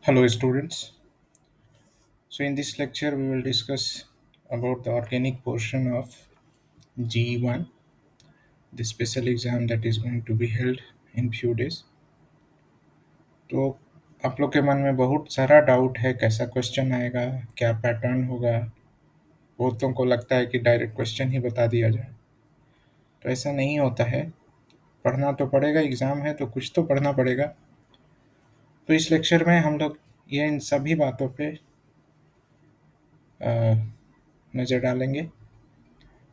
Hello students. So in this lecture we will discuss about the organic portion of GE1, the special exam that is going to be held in few days. तो आप लोग के मन में बहुत सारा doubt है कैसा क्वेश्चन आएगा, क्या पैटर्न होगा। बहुतों को लगता है कि डायरेक्ट क्वेश्चन ही बता दिया जाए, तो ऐसा नहीं होता है। पढ़ना तो पड़ेगा, एग्ज़ाम है तो कुछ तो पढ़ना पड़ेगा। तो इस लेक्चर में हम लोग ये इन सभी बातों पे अ, नज़र डालेंगे।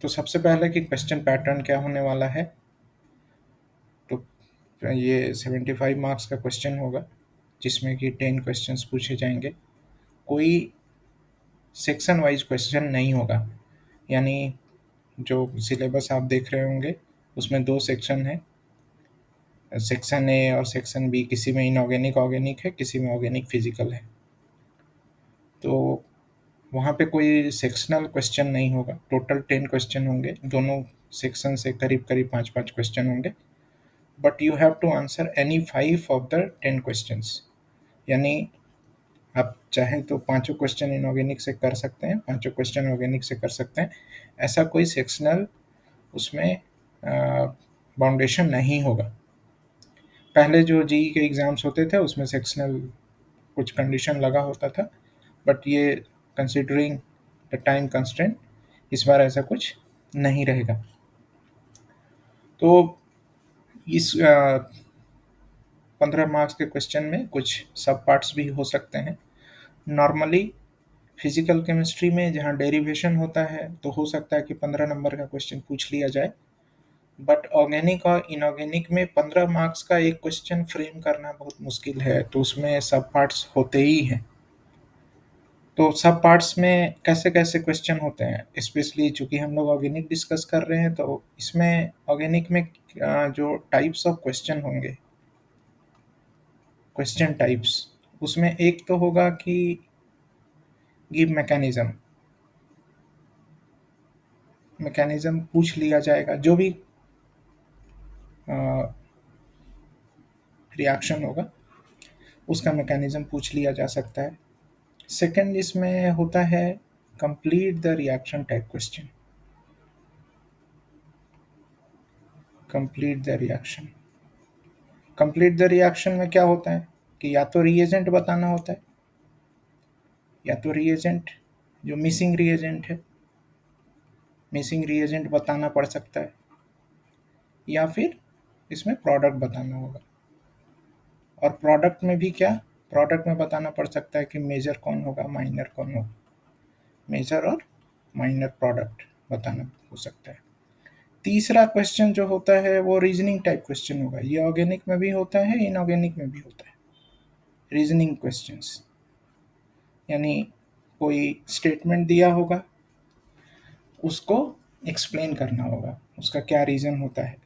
तो सबसे पहले कि क्वेश्चन पैटर्न क्या होने वाला है। तो ये 75 मार्क्स का क्वेश्चन होगा, जिसमें कि 10 क्वेश्चंस पूछे जाएंगे। कोई सेक्शन वाइज क्वेश्चन नहीं होगा, यानी जो सिलेबस आप देख रहे होंगे उसमें दो सेक्शन है, सेक्शन ए और सेक्शन बी। किसी में इनऑर्गेनिक ऑर्गेनिक है, किसी में ऑर्गेनिक फिजिकल है। तो वहाँ पे कोई सेक्शनल क्वेश्चन नहीं होगा। टोटल 10 क्वेश्चन होंगे, दोनों सेक्शन से करीब करीब 5-5 क्वेश्चन होंगे। But you have to answer any 5 of the 10 questions. यानी आप चाहें तो पांचों क्वेश्चन इनऑर्गेनिक से कर सकते हैं, पांचों क्वेश्चन ऑर्गेनिक से कर सकते हैं। ऐसा कोई सेक्शनल उसमें बाउंडेशन नहीं होगा। पहले जो जीई के एग्ज़ाम्स होते थे उसमें सेक्शनल कुछ कंडीशन लगा होता था, बट ये कंसिडरिंग द टाइम कंस्ट्रेंट इस बार ऐसा कुछ नहीं रहेगा। तो इस 15 मार्क्स के क्वेश्चन में कुछ सब पार्ट्स भी हो सकते हैं। नॉर्मली फिजिकल केमिस्ट्री में जहाँ डेरिवेशन होता है तो हो सकता है कि 15 नंबर का क्वेश्चन पूछ लिया जाए, बट ऑर्गेनिक और इनऑर्गेनिक में 15 मार्क्स का एक क्वेश्चन फ्रेम करना बहुत मुश्किल है, तो उसमें सब पार्ट्स होते ही हैं। तो सब पार्ट्स में कैसे कैसे क्वेश्चन होते हैं, स्पेशली चूंकि हम लोग ऑर्गेनिक डिस्कस कर रहे हैं, तो इसमें ऑर्गेनिक में जो टाइप्स ऑफ क्वेश्चन होंगे, क्वेश्चन टाइप्स, उसमें एक तो होगा कि गिव मैकेनिज्म। मैकेनिज्म पूछ लिया जाएगा, जो भी रिएक्शन होगा उसका मैकेनिज्म पूछ लिया जा सकता है। सेकंड इसमें होता है complete the reaction type question. Complete the reaction, complete the reaction में क्या होता है कि या तो रिएजेंट बताना होता है, या तो रिएजेंट जो मिसिंग रिएजेंट है, मिसिंग रिएजेंट बताना पड़ सकता है, या फिर इसमें प्रोडक्ट बताना होगा। और प्रोडक्ट में भी क्या, प्रोडक्ट में बताना पड़ सकता है कि मेजर कौन होगा, माइनर कौन होगा। मेजर और माइनर प्रोडक्ट बताना हो सकता है। तीसरा क्वेश्चन जो होता है वो रीजनिंग टाइप क्वेश्चन होगा। ये ऑर्गेनिक में भी होता है, इनऑर्गेनिक में भी होता है। रीजनिंग क्वेश्चंस यानी कोई स्टेटमेंट दिया होगा, उसको एक्सप्लेन करना होगा, उसका क्या रीज़न होता है।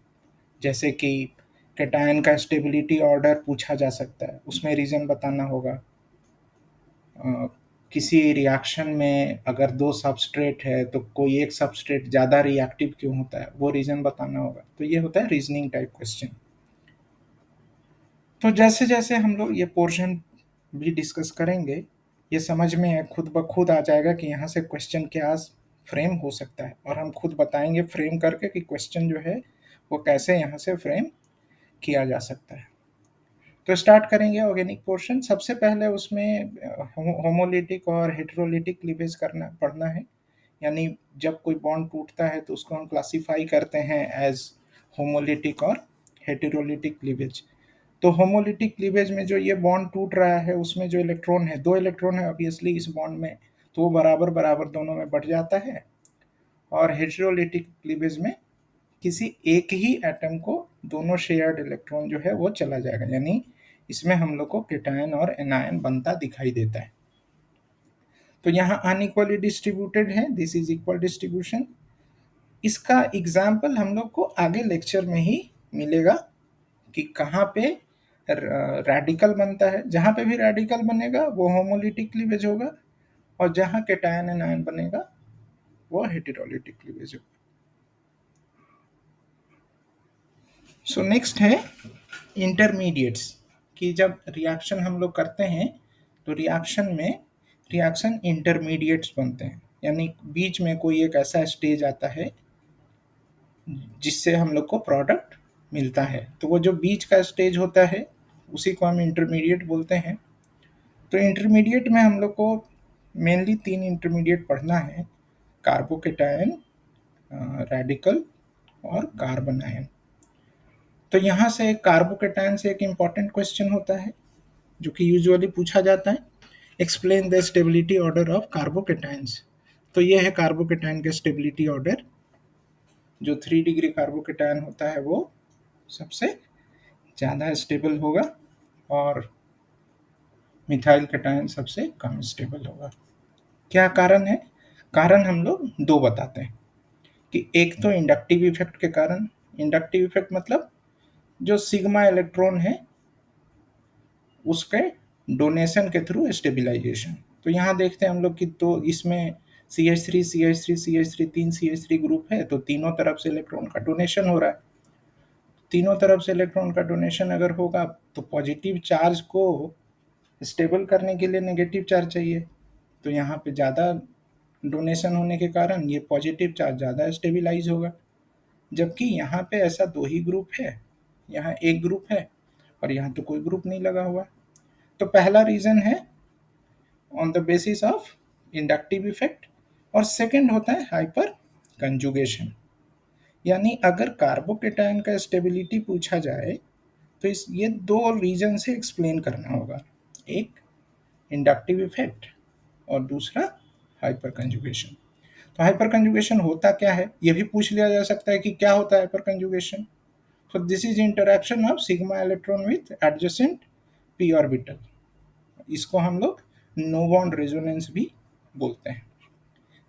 जैसे कि कैटायन का स्टेबिलिटी ऑर्डर पूछा जा सकता है, उसमें रीज़न बताना होगा। अ, किसी रिएक्शन में अगर दो सबस्ट्रेट है तो कोई एक सबस्ट्रेट ज़्यादा रिएक्टिव क्यों होता है, वो रीज़न बताना होगा। तो ये होता है रीजनिंग टाइप क्वेश्चन। तो जैसे जैसे हम लोग ये पोर्शन भी डिस्कस करेंगे, ये समझ में खुद ब खुद आ जाएगा कि यहाँ से क्वेश्चन क्या फ्रेम हो सकता है, और हम खुद बताएंगे फ्रेम करके कि क्वेश्चन जो है वो कैसे यहाँ से फ्रेम किया जा सकता है। तो स्टार्ट करेंगे ऑर्गेनिक पोर्शन। सबसे पहले उसमें होमोलिटिक और हेटेरोलिटिक क्लीवेज करना पढ़ना है। यानी जब कोई बॉन्ड टूटता है तो उसको हम क्लासिफाई करते हैं एज होमोलिटिक और हेटेरोलिटिक क्लीवेज। तो होमोलिटिक क्लीवेज में जो ये बॉन्ड टूट रहा है उसमें जो इलेक्ट्रॉन है, दो इलेक्ट्रॉन है ऑब्वियसली इस बॉन्ड में, तो वो बराबर बराबर दोनों में बढ़ जाता है। और हेटेरोलिटिक क्लीवेज में किसी एक ही एटम को दोनों शेयर्ड इलेक्ट्रॉन जो है वो चला जाएगा, यानी इसमें हम लोग को केटायन और एनायन बनता दिखाई देता है। तो यहाँ अनइक्वली डिस्ट्रीब्यूटेड है, दिस इज इक्वल डिस्ट्रीब्यूशन। इसका एग्जाम्पल हम लोग को आगे लेक्चर में ही मिलेगा कि कहाँ पे रेडिकल बनता है। जहाँ पे भी रेडिकल बनेगा वो होमोलिटिक क्लीवेज होगा, और जहाँ केटायन एनायन बनेगा वो हेटेरोलिटिक क्लीवेज होगा। सो नेक्स्ट है इंटरमीडिएट्स, कि जब रिएक्शन हम लोग करते हैं तो रिएक्शन इंटरमीडिएट्स बनते हैं, यानी बीच में कोई एक ऐसा स्टेज आता है जिससे हम लोग को प्रोडक्ट मिलता है। तो वो जो बीच का स्टेज होता है उसी को हम इंटरमीडिएट बोलते हैं। तो इंटरमीडिएट में हम लोग को मेनली 3 इंटरमीडिएट पढ़ना है: कार्बोकेटायन, रेडिकल और कार्बन आयन। तो यहाँ से कार्बोकेटायन से एक इम्पॉर्टेंट क्वेश्चन होता है जो कि यूजुअली पूछा जाता है, explain the stability order of carbocations. तो ये है कार्बोकेटायन का स्टेबिलिटी ऑर्डर। जो 3 डिग्री कार्बोकेटायन होता है वो सबसे ज़्यादा स्टेबल होगा और मिथाइल कैटायन सबसे कम स्टेबल होगा। क्या कारण है? कारण हम लोग दो बताते हैं कि एक तो इंडक्टिव इफेक्ट के कारण। इंडक्टिव इफेक्ट मतलब जो सिग्मा इलेक्ट्रॉन है उसके डोनेशन के थ्रू स्टेबिलाईजेशन। तो यहाँ देखते हैं हम लोग कि तो इसमें CH3 CH3 CH3 3 CH3 group है, तो तीनों तरफ से इलेक्ट्रॉन का डोनेशन हो रहा है। तीनों तरफ से इलेक्ट्रॉन का डोनेशन अगर होगा तो पॉजिटिव चार्ज को स्टेबल करने के लिए नेगेटिव चार्ज चाहिए। तो यहाँ पे ज़्यादा डोनेशन होने के कारण ये पॉजिटिव चार्ज ज़्यादा स्टेबिलाईज होगा, जबकि यहाँ पे ऐसा 2 ही ग्रुप है, यहाँ एक ग्रुप है और यहाँ तो कोई ग्रुप नहीं लगा हुआ। तो पहला रीज़न है on the basis of inductive effect, और सेकंड होता है हाइपर कंजुगेशन। यानी अगर कार्बोकेटायन का स्टेबिलिटी पूछा जाए तो इस ये दो रीजन से एक्सप्लेन करना होगा, एक इंडक्टिव इफेक्ट और दूसरा हाइपर कंजुगेशन। तो हाइपर कंजुगेशन होता क्या है ये भी पूछ लिया जा सकता है कि क्या होता है hyper conjugation. So this is interaction of sigma electron with adjacent P orbital. इसको हम लोग नो बॉन्ड रेजोनेंस भी बोलते हैं।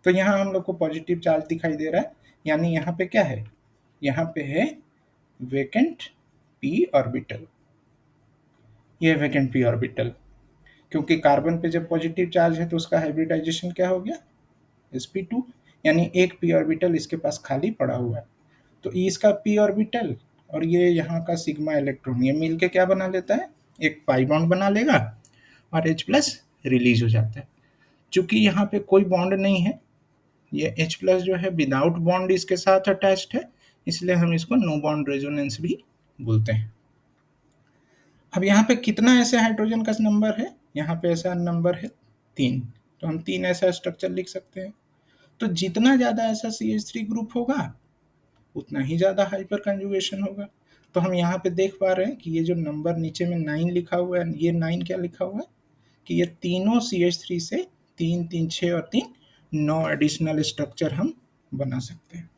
तो यहाँ हम लोग को पॉजिटिव चार्ज दिखाई दे रहा है, यानी यहाँ पे क्या है, यहाँ पे है वेकेंट पी ऑर्बिटल। ये वेकेंट पी ऑर्बिटल, क्योंकि कार्बन पे जब पॉजिटिव चार्ज है तो उसका हाइब्रिडाइजेशन क्या हो गया, sp2, यानी एक पी ऑर्बिटल इसके पास खाली पड़ा हुआ है। तो इसका पी ऑर्बिटल और ये यहाँ का सिग्मा इलेक्ट्रॉन ये मिलके क्या बना लेता है, एक पाई बॉन्ड बना लेगा और H प्लस रिलीज हो जाता है। चूंकि यहाँ पे कोई बॉन्ड नहीं है, ये H प्लस जो है विदाउट बॉन्ड इसके साथ अटैच्ड है, इसलिए हम इसको नो बॉन्ड रेजोनेंस भी बोलते हैं। अब यहाँ पे कितना ऐसे हाइड्रोजन का नंबर है, यहाँ पे ऐसा नंबर है 3, तो हम 3 ऐसा स्ट्रक्चर लिख सकते हैं। तो जितना ज़्यादा ऐसा CH3 ग्रुप होगा उतना ही ज़्यादा हाइपर कंजुगेशन होगा। तो हम यहाँ पे देख पा रहे हैं कि ये जो नंबर नीचे में 9 लिखा हुआ है, ये 9 क्या लिखा हुआ है कि ये तीनों CH3 से 3 3 6 और 3 9 एडिशनल स्ट्रक्चर हम बना सकते हैं।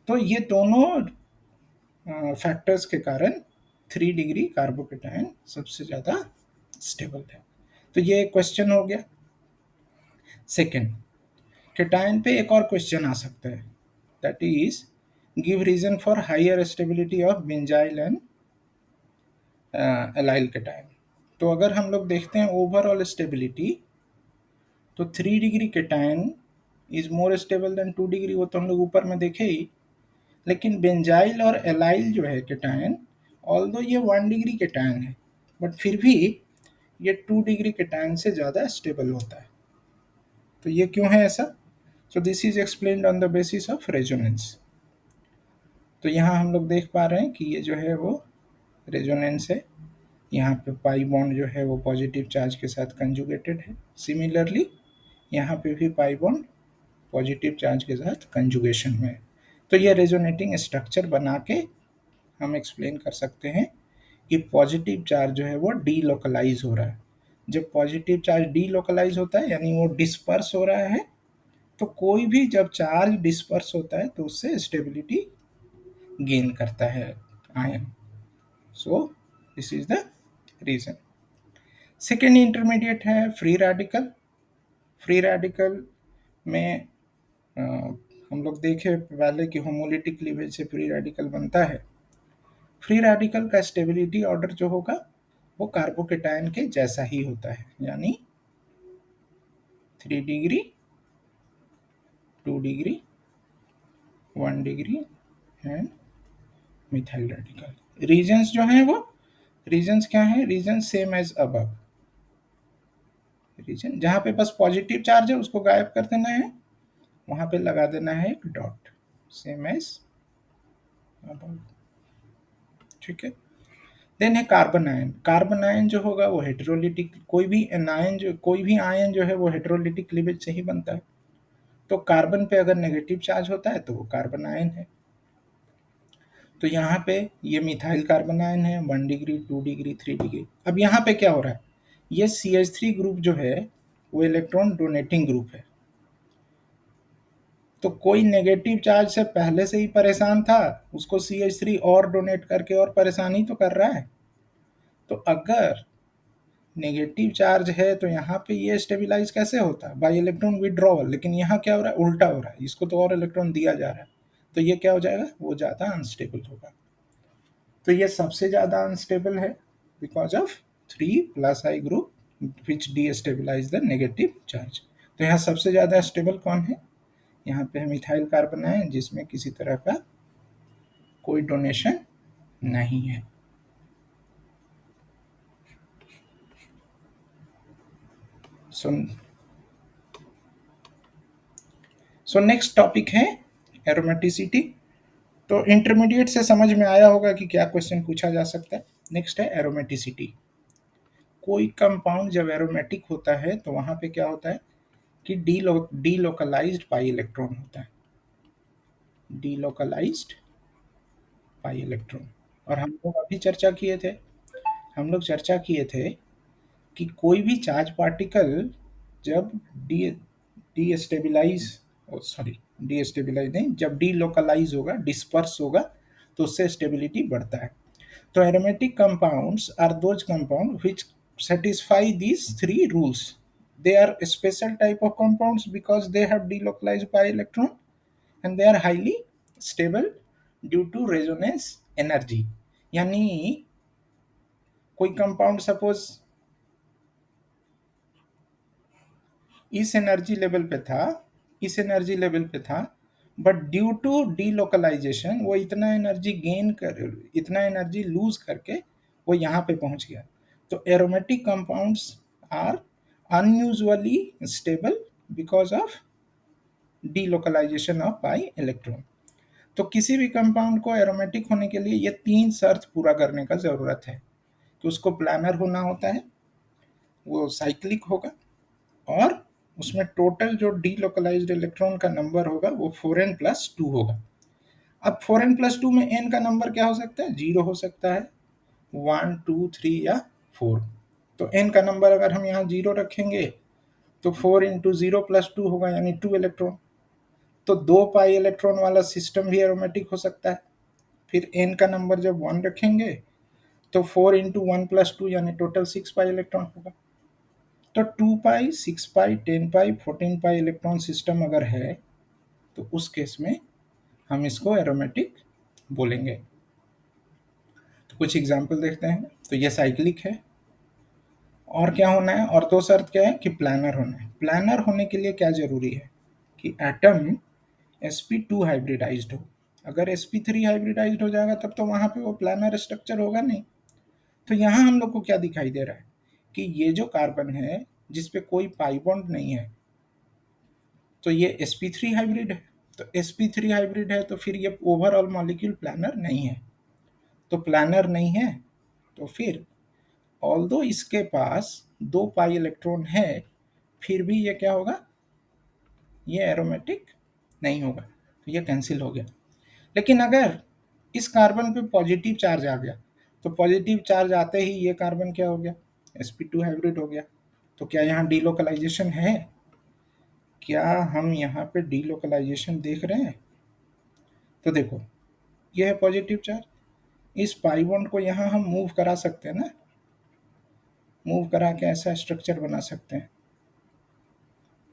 तो ये दोनों फैक्टर्स के कारण 3 डिग्री कार्बोकेटायन सबसे ज़्यादा स्टेबल है। तो ये क्वेश्चन हो गया। सेकेंड, केटायन पे एक और क्वेश्चन आ सकता है, that is give reason for higher stability of benzyl and allyl cation. तो अगर हम लोग देखते हैं ओवरऑल स्टेबिलिटी, तो 3 degree cation is more stable then 2 degree, वो तो हम लोग ऊपर में देखे ही। लेकिन बेंजाइल और एलाइल जो है केटायन, ऑल्दो ये 1 डिग्री केटायन है, बट फिर भी ये 2 डिग्री केटायन से ज़्यादा स्टेबल होता है। तो ये क्यों है ऐसा? सो this is explained on the basis of resonance. तो यहाँ हम लोग देख पा रहे हैं कि ये जो है वो रेजोनेंस है, यहाँ पे पाई बॉन्ड जो है वो पॉजिटिव चार्ज के साथ कंजुगेटेड है। सिमिलरली यहाँ पे भी पाई बॉन्ड पॉजिटिव चार्ज के साथ कंजुगेशन में है। तो ये रेजोनेटिंग स्ट्रक्चर बना के हम एक्सप्लेन कर सकते हैं कि पॉजिटिव चार्ज जो है वो डीलोकलाइज हो रहा है। जब पॉजिटिव चार्ज डीलोकलाइज होता है यानी वो डिस्पर्स हो रहा है, तो कोई भी जब चार्ज डिस्पर्स होता है तो उससे स्टेबिलिटी गेन करता है ion. So this is the reason. Second intermediate है फ्री रेडिकल। फ्री रेडिकल में हम लोग देखे पहले कि होमोलिटिक क्लीवेज से फ्री रेडिकल बनता है। फ्री रेडिकल का स्टेबिलिटी ऑर्डर जो होगा वो कार्बोकेटायन के जैसा ही होता है, यानी 3 degree, 2 degree, 1 degree and methyl radical. Reasons जो हैं वो रीजन्स क्या है, reason same as above. Reason जहाँ पे बस पॉजिटिव चार्ज है उसको गायब कर देना है, वहां पे लगा देना है एक डॉट, सेम एज अबव। ठीक है। देन है कार्बन आयन। कार्बन आयन जो होगा वो हेटेरोलिटिक, कोई भी आयन जो है वो हेटेरोलिटिक क्लीवेज से ही बनता है। तो कार्बन पे अगर नेगेटिव चार्ज होता है तो वो कार्बन आयन है। तो यहाँ पे ये मिथाइल कार्बन आयन है, 1 डिग्री, 2 डिग्री, 3 डिग्री। अब यहाँ पे क्या हो रहा है, ये CH3 ग्रुप जो है वो इलेक्ट्रॉन डोनेटिंग ग्रुप है। तो कोई नेगेटिव चार्ज से पहले से ही परेशान था, उसको CH3 और डोनेट करके और परेशानी तो कर रहा है। तो अगर नेगेटिव चार्ज है तो यहाँ पे ये स्टेबिलाईज कैसे होता है, बाई इलेक्ट्रॉन विड्रॉवल। लेकिन यहाँ क्या हो रहा है, उल्टा हो रहा है, इसको तो और इलेक्ट्रॉन दिया जा रहा है, तो ये क्या हो जाएगा, वो ज़्यादा अनस्टेबल होगा। तो ये सबसे ज़्यादा अनस्टेबल है because of 3+I group which destabilise the negative charge. तो यहाँ सबसे ज़्यादा स्टेबल कौन है, यहाँ पे मिथाइल कार्बन है जिसमें किसी तरह का कोई डोनेशन नहीं है। सो नेक्स्ट टॉपिक है एरोमेटिसिटी। तो इंटरमीडिएट से समझ में आया होगा कि क्या क्वेश्चन पूछा जा सकता है। नेक्स्ट है एरोमेटिसिटी। कोई कंपाउंड जब एरोमेटिक होता है तो वहां पे क्या होता है कि डीलोकलाइज्ड पाई इलेक्ट्रॉन होता है, डीलोकलाइज्ड पाई इलेक्ट्रॉन। और हम लोग अभी चर्चा किए थे, हम लोग चर्चा किए थे कि कोई भी चार्ज पार्टिकल जब डी डीस्टेबिलाईज सॉरी डीस्टेबिलाईज नहीं, जब डीलोकलाइज होगा, डिस्पर्स होगा, तो उससे स्टेबिलिटी बढ़ता है। तो aromatic compounds are those compound which satisfy these three rules. They are a special type of compounds because they have delocalized pi electron and they are highly stable due to resonance energy. यानी कोई compound suppose इस energy level पे था, इस energy level पे था, but due to delocalisation वो इतना एनर्जी गेन कर, इतना एनर्जी लूज करके वो यहाँ पे पहुँच गया। तो aromatic compounds are unusually stable because of delocalisation of pi electron. तो किसी भी कंपाउंड को एरोमेटिक होने के लिए ये 3 शर्त पूरा करने का ज़रूरत है कि उसको प्लानर होना होता है, वो साइक्लिक होगा, और उसमें टोटल जो डीलोकलाइज्ड इलेक्ट्रॉन का नंबर होगा वो 4n+2 होगा। अब 4n+2 में n का नंबर क्या हो सकता है, 0 हो सकता है, 1, 2, 3 या 4। तो n का नंबर अगर हम यहाँ 0 रखेंगे तो 4 × 0 + 2 होगा, यानी 2 इलेक्ट्रॉन। तो 2 पाई इलेक्ट्रॉन वाला सिस्टम भी एरोमेटिक हो सकता है। फिर n का नंबर जब 1 रखेंगे तो 4 × 1 + 2 यानी टोटल 6 पाई इलेक्ट्रॉन होगा। तो 2 पाई, 6 पाई, 10 पाई, 14 पाई इलेक्ट्रॉन सिस्टम अगर है तो उस केस में हम इसको एरोमेटिक बोलेंगे। तो कुछ एग्जाम्पल देखते हैं। तो ये साइक्लिक है, और क्या होना है, और 2 शर्त क्या है कि प्लानर होना है। प्लानर होने के लिए क्या जरूरी है कि एटम sp2 हाइब्रिडाइज्ड हो। अगर sp3 हाइब्रिडाइज्ड हो जाएगा तब तो वहां पे वो प्लानर स्ट्रक्चर होगा नहीं। तो यहाँ हम लोग को क्या दिखाई दे रहा है कि ये जो कार्बन है जिसपे कोई पाई बॉन्ड नहीं है, तो ये sp3 हाइब्रिड है। तो sp3 हाइब्रिड है तो फिर ये ओवरऑल मॉलिक्यूल प्लानर नहीं है। तो प्लानर नहीं है तो फिर ऑल्दो इसके पास 2 पाई इलेक्ट्रॉन है, फिर भी ये क्या होगा, ये एरोमेटिक नहीं होगा, तो ये कैंसिल हो गया। लेकिन अगर इस कार्बन पे पॉजिटिव चार्ज आ गया, तो पॉजिटिव चार्ज आते ही ये कार्बन क्या हो गया, sp2 हाइब्रिड हो गया। तो क्या यहाँ डीलोकलाइजेशन है, क्या हम यहाँ पे डीलोकलाइजेशन देख रहे हैं। तो देखो ये है पॉजिटिव चार्ज, इस पाई बॉन्ड को यहाँ हम मूव करा सकते हैं ना, मूव करा के ऐसा स्ट्रक्चर बना सकते हैं।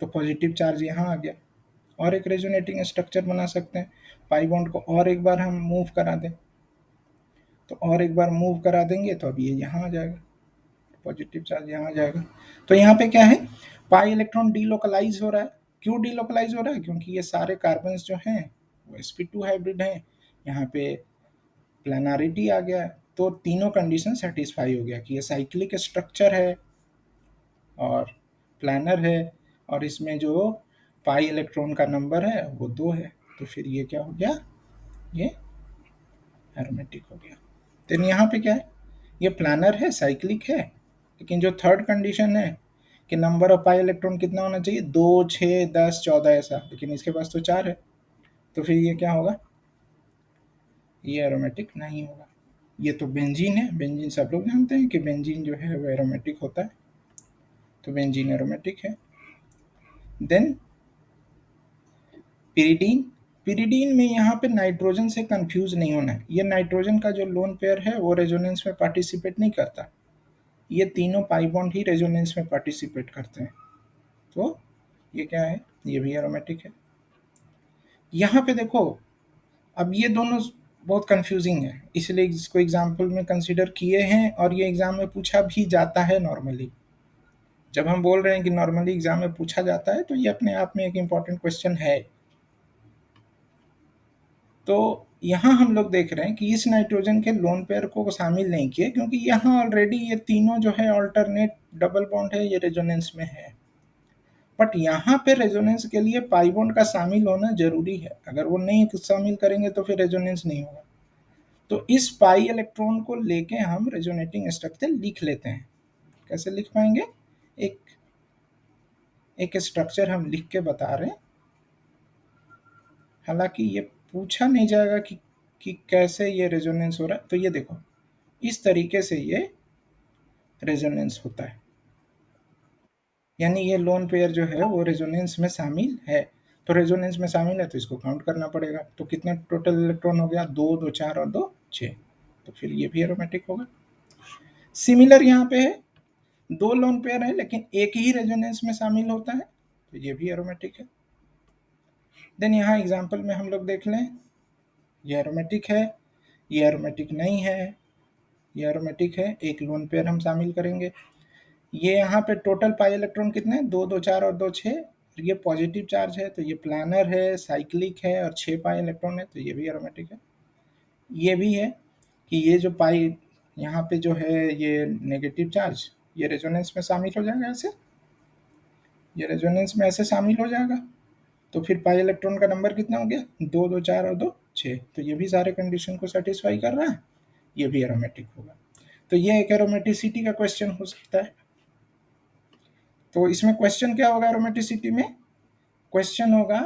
तो पॉजिटिव चार्ज यहाँ आ गया, और एक रेजोनेटिंग स्ट्रक्चर बना सकते हैं। पाई बॉन्ड को और एक बार हम मूव करा दें, तो और एक बार मूव करा देंगे तो अब ये यहाँ आ जाएगा, पॉजिटिव चार्ज यहाँ आ जाएगा। तो यहाँ पे क्या है, पाई इलेक्ट्रॉन डीलोकलाइज हो रहा है। क्यों डीलोकलाइज हो रहा है, क्योंकि ये सारे कार्बन जो हैं वो sp2 हाइब्रिड हैं। यहाँ पे प्लानरिटी आ गया है, तो तीनों कंडीशन सेटिस्फाई हो गया कि ये साइक्लिक स्ट्रक्चर है और प्लानर है और इसमें जो पाई इलेक्ट्रॉन का नंबर है वो 2 है, तो फिर ये क्या हो गया, ये एरोमेटिक हो गया। तो यहाँ पे क्या है, ये प्लानर है, साइक्लिक है, लेकिन जो थर्ड कंडीशन है कि नंबर ऑफ पाई इलेक्ट्रॉन कितना होना चाहिए, 2, 6, 10, 14 ऐसा, लेकिन इसके पास तो 4 है, तो फिर ये क्या होगा, ये एरोमेटिक नहीं होगा। ये तो बेंजीन है, बेंजीन सब लोग जानते हैं कि बेंजीन जो है वो एरोमेटिक होता है, तो बेंजीन एरोमेटिक है। देन पिरिडीन, पिरिडीन में यहाँ पे नाइट्रोजन से कंफ्यूज नहीं होना है, ये नाइट्रोजन का जो लोन पेयर है वो रेजोनेंस में पार्टिसिपेट नहीं करता, ये तीनों पाई बॉन्ड ही रेजोनेंस में पार्टिसिपेट करते हैं, तो ये क्या है, ये भी एरोमेटिक है। यहाँ पे देखो, अब ये दोनों बहुत कंफ्यूजिंग है, इसलिए इसको एग्जाम्पल में कंसिडर किए हैं और ये एग्जाम में पूछा भी जाता है नॉर्मली। जब हम बोल रहे हैं कि नॉर्मली एग्जाम में पूछा जाता है तो ये अपने आप में एक इम्पॉर्टेंट क्वेश्चन है। तो यहाँ हम लोग देख रहे हैं कि इस नाइट्रोजन के लोन पेयर को शामिल नहीं किए क्योंकि यहाँ ऑलरेडी ये तीनों जो है ऑल्टरनेट डबल बॉन्ड है, ये रेजोनेंस में है। बट यहाँ पे रेजोनेंस के लिए पाई बॉन्ड का शामिल होना जरूरी है, अगर वो नहीं शामिल करेंगे तो फिर रेजोनेंस नहीं होगा। तो इस पाई इलेक्ट्रॉन को लेके हम रेजोनेटिंग स्ट्रक्चर लिख लेते हैं। कैसे लिख पाएंगे, एक एक स्ट्रक्चर हम लिख के बता रहे हैं, हालांकि ये पूछा नहीं जाएगा कि कैसे ये रेजोनेंस हो रहा है। तो ये देखो, इस तरीके से ये रेजोनेंस होता है, यानी ये लोन पेयर जो है वो रेजोनेंस में शामिल है। तो रेजोनेंस में शामिल है तो इसको काउंट करना पड़ेगा, तो कितना टोटल इलेक्ट्रॉन हो गया, 2, 2, 4 और 2, 6, तो फिर ये भी एरोमेटिक होगा। सिमिलर यहाँ पे है, 2 लोन पेयर है लेकिन एक ही रेजोनेंस में शामिल होता है, तो ये भी एरोमेटिक है। देन यहाँ एग्जाम्पल में हम लोग देख लें, ये एरोमेटिक है, ये एरोमेटिक नहीं है, ये एरोमेटिक है, एक लोन पेयर हम शामिल करेंगे। ये यहाँ पे टोटल पाई इलेक्ट्रॉन कितने हैं, 2, 2, 4 और 2, 6, ये पॉजिटिव चार्ज है तो ये प्लानर है, साइक्लिक है और 6 पाई इलेक्ट्रॉन है, तो ये भी एरोमेटिक है। ये भी है कि ये जो पाई यहाँ पे जो है ये नेगेटिव चार्ज, ये रेजोनेंस में शामिल हो जाएगा ऐसे, ये रेजोनेंस में ऐसे शामिल हो जाएगा, तो फिर पाई इलेक्ट्रॉन का नंबर कितना हो गया, 2, 2, 4 और 2, 6, तो ये भी सारे कंडीशन को सेटिस्फाई कर रहा है, ये भी एरोमेटिक होगा। तो ये एक एरोमेटिसिटी का क्वेश्चन हो सकता है। तो इसमें क्वेश्चन क्या होगा एरोमेटिसिटी में, क्वेश्चन होगा,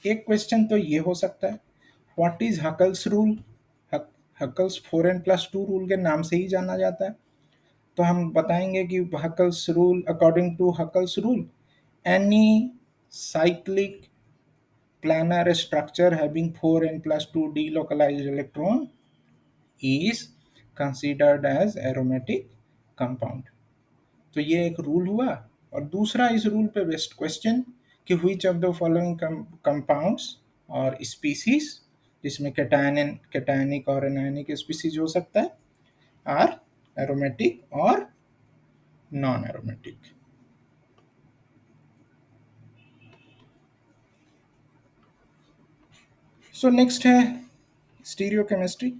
एक क्वेश्चन तो ये हो सकता है, what is Huckel's rule, Huckel's 4n+2 rule के नाम से ही जाना जाता है, तो हम बताएंगे कि Huckel's rule, according to Huckel's rule, any cyclic planar structure having 4n+2 delocalized electron is considered as aromatic compound। तो ये एक रूल हुआ, और दूसरा इस रूल पे बेस्ड क्वेश्चन कि which of the following compounds और species, जिसमें कैटायनिक और एनायनिक स्पीसीज हो सकता है, आर एरोमेटिक और नॉन एरोमेटिक। सो नेक्स्ट है स्टीरियो केमिस्ट्री।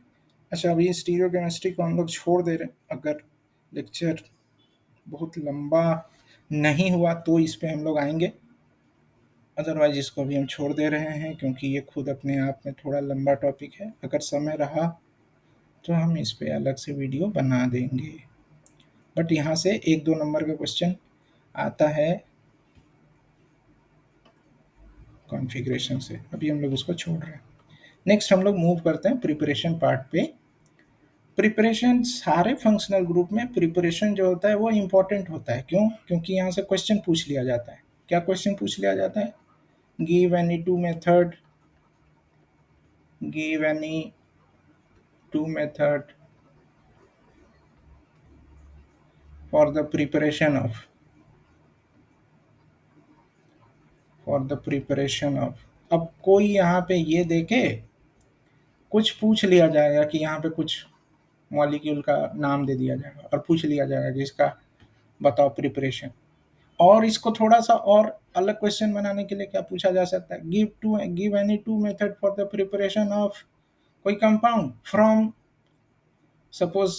अच्छा, अभी स्टीरियो केमिस्ट्री को हम लोग छोड़ दे रहे हैं, अगर लेक्चर बहुत लंबा नहीं हुआ तो इस पे हम लोग आएंगे, अदरवाइज इसको भी हम छोड़ दे रहे हैं क्योंकि ये खुद अपने आप में थोड़ा लंबा टॉपिक है। अगर समय रहा तो हम इस पे अलग से वीडियो बना देंगे, बट यहाँ से 1-2 नंबर का क्वेश्चन आता है कॉन्फ़िगरेशन से, अभी हम लोग उसको छोड़ रहे हैं। नेक्स्ट हम लोग मूव करते हैं प्रिपरेशन पार्ट पे। प्रिपरेशन, सारे फंक्शनल ग्रुप में प्रिपरेशन जो होता है वो इम्पोर्टेंट होता है, क्यों, क्योंकि यहाँ से क्वेश्चन पूछ लिया जाता है। क्या क्वेश्चन पूछ लिया जाता है, give any two method, give any two method for the preparation of, for the preparation of. अब कोई यहाँ पे ये देखे, कुछ पूछ लिया जाएगा कि यहाँ पे कुछ मॉलिक्यूल का नाम दे दिया जाएगा और पूछ लिया जाएगा कि इसका बताओ प्रिपरेशन, और इसको थोड़ा सा और अलग क्वेश्चन बनाने के लिए क्या पूछा जा सकता है, give any two method for the preparation of कोई compound from, suppose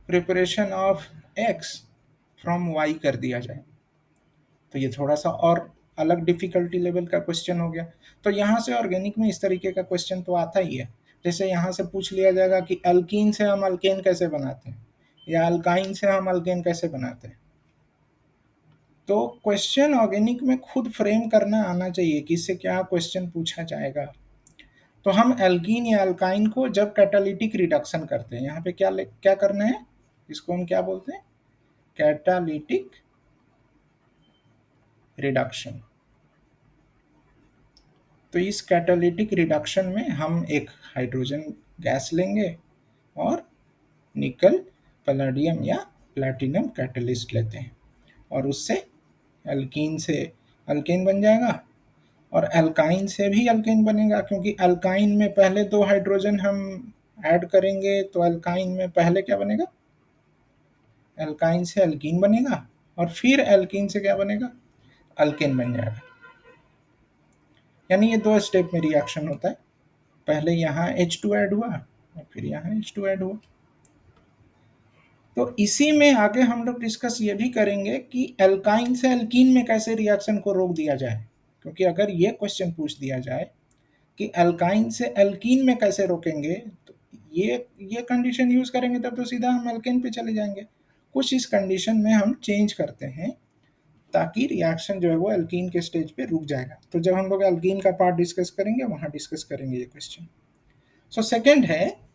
preparation of X from Y कर दिया जाए, तो ये थोड़ा सा और अलग डिफिकल्टी लेवल का क्वेश्चन हो गया। तो यहाँ से ऑर्गेनिक में इस तरीके का क्वेश्चन तो आता ही है। जैसे यहाँ से पूछ लिया जाएगा कि अल्कीन से हम अल्केन कैसे बनाते हैं, या अल्काइन से हम अल्केन कैसे बनाते हैं। तो क्वेश्चन ऑर्गेनिक में खुद फ्रेम करना आना चाहिए कि इससे क्या क्वेश्चन पूछा जाएगा। तो हम एल्कीन या अल्काइन को जब कैटालिटिक रिडक्शन करते हैं, यहाँ पे क्या करना है, इसको हम क्या बोलते हैं, कैटालिटिक रिडक्शन। तो इस कैटालिटिक रिडक्शन में हम एक हाइड्रोजन गैस लेंगे और निकल पैलेडियम या प्लैटिनम कैटलिस्ट लेते हैं, और उससे एल्कीन से अल्केन बन जाएगा, और एल्काइन से भी अल्केन बनेगा, क्योंकि अल्काइन में पहले 2 हाइड्रोजन हम ऐड करेंगे, तो अल्काइन में पहले क्या बनेगा, एल्काइन से एल्कीन बनेगा, और फिर एल्कीन से क्या बनेगा, अल्केन बन जाएगा। यानी ये 2 स्टेप में रिएक्शन होता है, पहले यहाँ H2 ऐड हुआ और फिर यहाँ H2 ऐड हुआ। तो इसी में आगे हम लोग डिस्कस ये भी करेंगे कि एल्काइन से एल्कीन में कैसे रिएक्शन को रोक दिया जाए, क्योंकि अगर ये क्वेश्चन पूछ दिया जाए कि एल्काइन से एल्कीन में कैसे रोकेंगे, तो ये कंडीशन यूज करेंगे तब तो सीधा हम एल्केन पे चले जाएंगे। कुछ इस कंडीशन में हम चेंज करते हैं ताकि रिएक्शन जो है वो एल्कीन के स्टेज पे रुक जाएगा। तो जब हम लोग एल्कीन का पार्ट डिस्कस करेंगे वहां डिस्कस करेंगे ये क्वेश्चन। सो सेकेंड है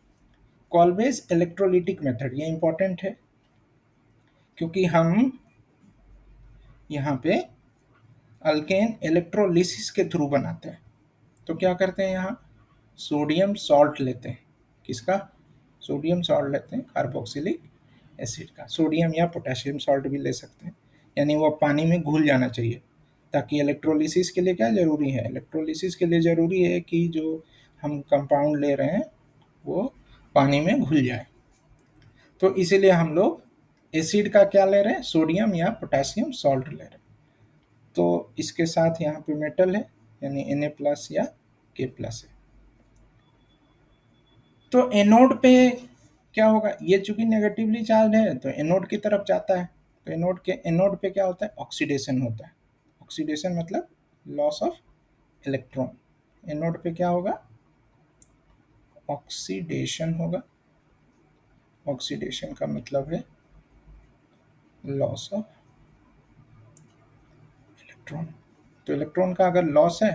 कॉल्वेज इलेक्ट्रोलिटिक मेथड। ये इंपॉर्टेंट है क्योंकि हम यहाँ पे अल्केन इलेक्ट्रोलिसिस के थ्रू बनाते हैं। तो क्या करते हैं, यहाँ सोडियम सॉल्ट लेते हैं, किसका, सोडियम सॉल्ट लेते हैं कार्बोक्सिलिक एसिड का। सोडियम या पोटेशियम सॉल्ट भी ले सकते हैं, यानी वो पानी में घुल जाना चाहिए, ताकि इलेक्ट्रोलिसिस के लिए क्या जरूरी है, इलेक्ट्रोलिसिस के लिए जरूरी है कि जो हम कंपाउंड ले रहे हैं वो पानी में घुल जाए। तो इसीलिए हम लोग एसिड का क्या ले रहे हैं, सोडियम या पोटेशियम सॉल्ट ले रहे हैं। तो इसके साथ यहाँ पे मेटल है, यानी Na+ या K+ है। तो एनोड पे क्या होगा, ये चूंकि नेगेटिवली चार्ज है तो एनोड की तरफ जाता है। तो एनोड पे क्या होता है, ऑक्सीडेशन होता है। ऑक्सीडेशन मतलब लॉस ऑफ इलेक्ट्रॉन। एनोड पे क्या होगा, ऑक्सीडेशन होगा। ऑक्सीडेशन का मतलब है लॉस ऑफ इलेक्ट्रॉन। तो इलेक्ट्रॉन का अगर लॉस है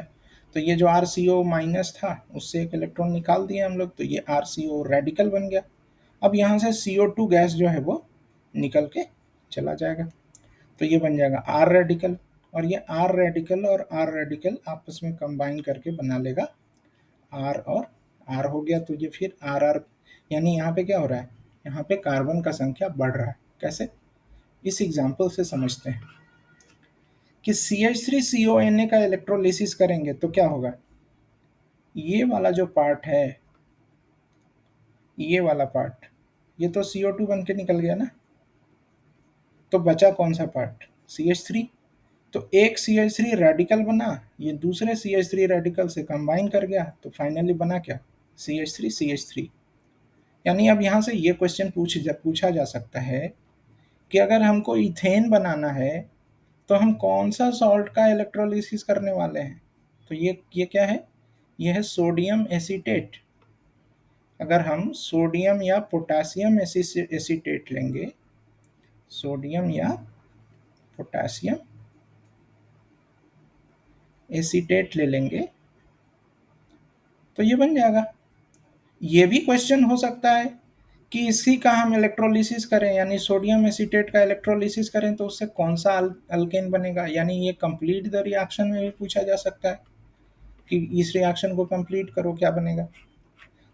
तो ये जो RCO- था उससे एक इलेक्ट्रॉन निकाल दिया हम लोग, तो ये RCO रेडिकल बन गया। अब यहाँ से CO2 गैस जो है वो निकल के चला जाएगा, तो ये बन जाएगा R रेडिकल, और ये R रेडिकल और R रेडिकल आपस में कंबाइन करके बना लेगा R और R हो गया। तो ये फिर RR, यानी यहाँ पे क्या हो रहा है, यहाँ पे कार्बन का संख्या बढ़ रहा है। कैसे, इस एग्जाम्पल से समझते हैं कि CH3CONA का इलेक्ट्रोलिसिस करेंगे तो क्या होगा, ये वाला जो पार्ट है, ये वाला पार्ट, ये तो CO2 बन के निकल गया ना, तो बचा कौन सा पार्ट, CH3। तो एक CH3 रेडिकल बना, ये दूसरे CH3 रेडिकल से कंबाइन कर गया, तो फाइनली बना क्या, CH3CH3। यानी अब यहाँ से ये क्वेश्चन पूछा जा सकता है कि अगर हमको इथेन बनाना है तो हम कौन सा सॉल्ट का इलेक्ट्रोलिसिस करने वाले हैं। तो ये क्या है, ये है सोडियम एसीटेट। अगर हम सोडियम या पोटेशियम एसीटेट लेंगे, सोडियम या पोटेशियम एसीटेट ले लेंगे तो ये बन जाएगा। ये भी क्वेश्चन हो सकता है कि इसी का हम इलेक्ट्रोलिसिस करें, यानी सोडियम एसीटेट का इलेक्ट्रोलिसिस करें तो उससे कौन सा अल्केन बनेगा। यानी ये कंप्लीट द रिएक्शन में भी पूछा जा सकता है कि इस रिएक्शन को कंप्लीट करो क्या बनेगा।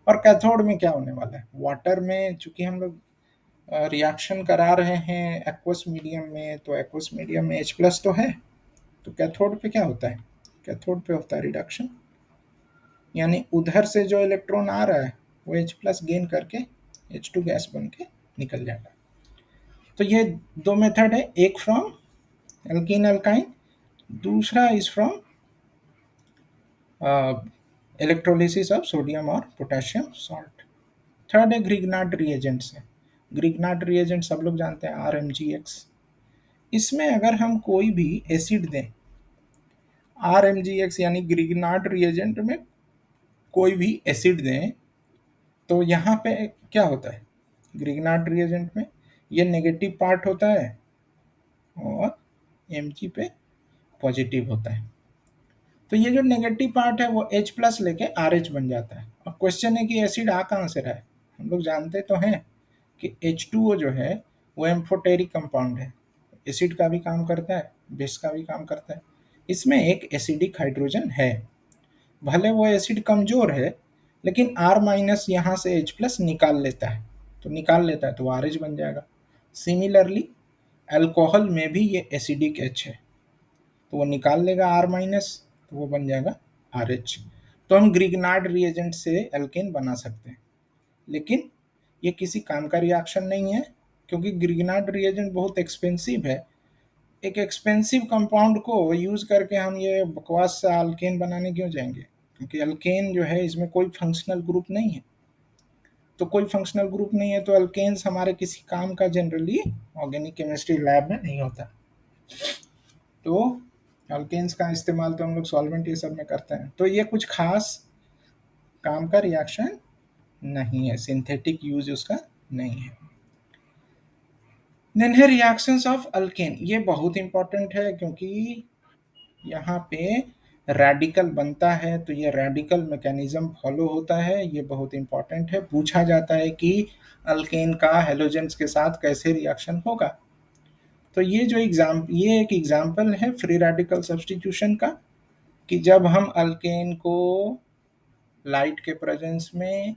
और कैथोड में क्या होने वाला है, वाटर में चूंकि हम लोग रिएक्शन करा रहे हैं एक्वस मीडियम में, तो एक्वस मीडियम में H+ तो है, तो कैथोड पे क्या होता है, कैथोड पे होता है रिडक्शन, यानी उधर से जो इलेक्ट्रॉन आ रहा है वो H+ गेन करके H2 गैस बन के निकल जाएगा। तो ये 2 मेथड है, एक फ्रॉम एल्कीन अल्काइन, दूसरा is from electrolysis of sodium और पोटेशियम सॉल्ट। थर्ड है ग्रिग्नार्ड रिएजेंट से। ग्रिग्नार्ड रिएजेंट सब लोग जानते हैं, RMGX। इसमें अगर हम कोई भी एसिड दें, RMgX यानी ग्रिग्नार्ड रिएजेंट में कोई भी एसिड दें, तो यहाँ पे क्या होता है, ग्रिग्नार्ड रिएजेंट में ये नेगेटिव पार्ट होता है और Mg पे पॉजिटिव होता है। तो ये जो नेगेटिव पार्ट है वो H प्लस लेके RH बन जाता है। अब क्वेश्चन है कि एसिड आ कहाँ से रहा है। हम लोग जानते तो हैं कि H2O जो है वो एम्फोटेरिक कंपाउंड है, एसिड का भी काम करता है, बेस का भी काम करता है। इसमें एक एसिडिक हाइड्रोजन है, भले वो एसिड कमजोर है लेकिन R माइनस यहाँ से H प्लस निकाल लेता है, तो निकाल लेता है तो RH बन जाएगा। सिमिलरली अल्कोहल में भी ये एसिडिक H है, तो वो निकाल लेगा R माइनस, तो वो बन जाएगा RH। तो हम ग्रिग्नार्ड रिएजेंट से एल्केन बना सकते हैं, लेकिन ये किसी काम का रिएक्शन नहीं है, क्योंकि ग्रिग्नार्ड रिएजेंट बहुत एक्सपेंसिव है। एक एक्सपेंसिव कंपाउंड को यूज करके हम ये बकवास सा अल्केन बनाने क्यों जाएंगे, क्योंकि अल्केन जो है इसमें कोई फंक्शनल ग्रुप नहीं है। तो कोई फंक्शनल ग्रुप नहीं है तो अल्केन्स हमारे किसी काम का जनरली ऑर्गेनिक केमिस्ट्री लैब में नहीं होता। तो अल्केन्स का इस्तेमाल तो हम लोग सॉल्वेंट ये सब में करते हैं, तो ये कुछ खास काम का रिएक्शन नहीं है, सिंथेटिक यूज उसका नहीं है। देन है रिएक्शंस ऑफ अल्केन, ये बहुत इंपॉर्टेंट है क्योंकि यहाँ पे रेडिकल बनता है, तो ये रेडिकल मैकेनिज्म फॉलो होता है, ये बहुत इंपॉर्टेंट है। पूछा जाता है कि अल्केन का हेलोजेंस के साथ कैसे रिएक्शन होगा। तो ये एक एग्जाम्पल है फ्री रेडिकल सब्स्टिट्यूशन का, कि जब हम अल्केन को लाइट के प्रेजेंस में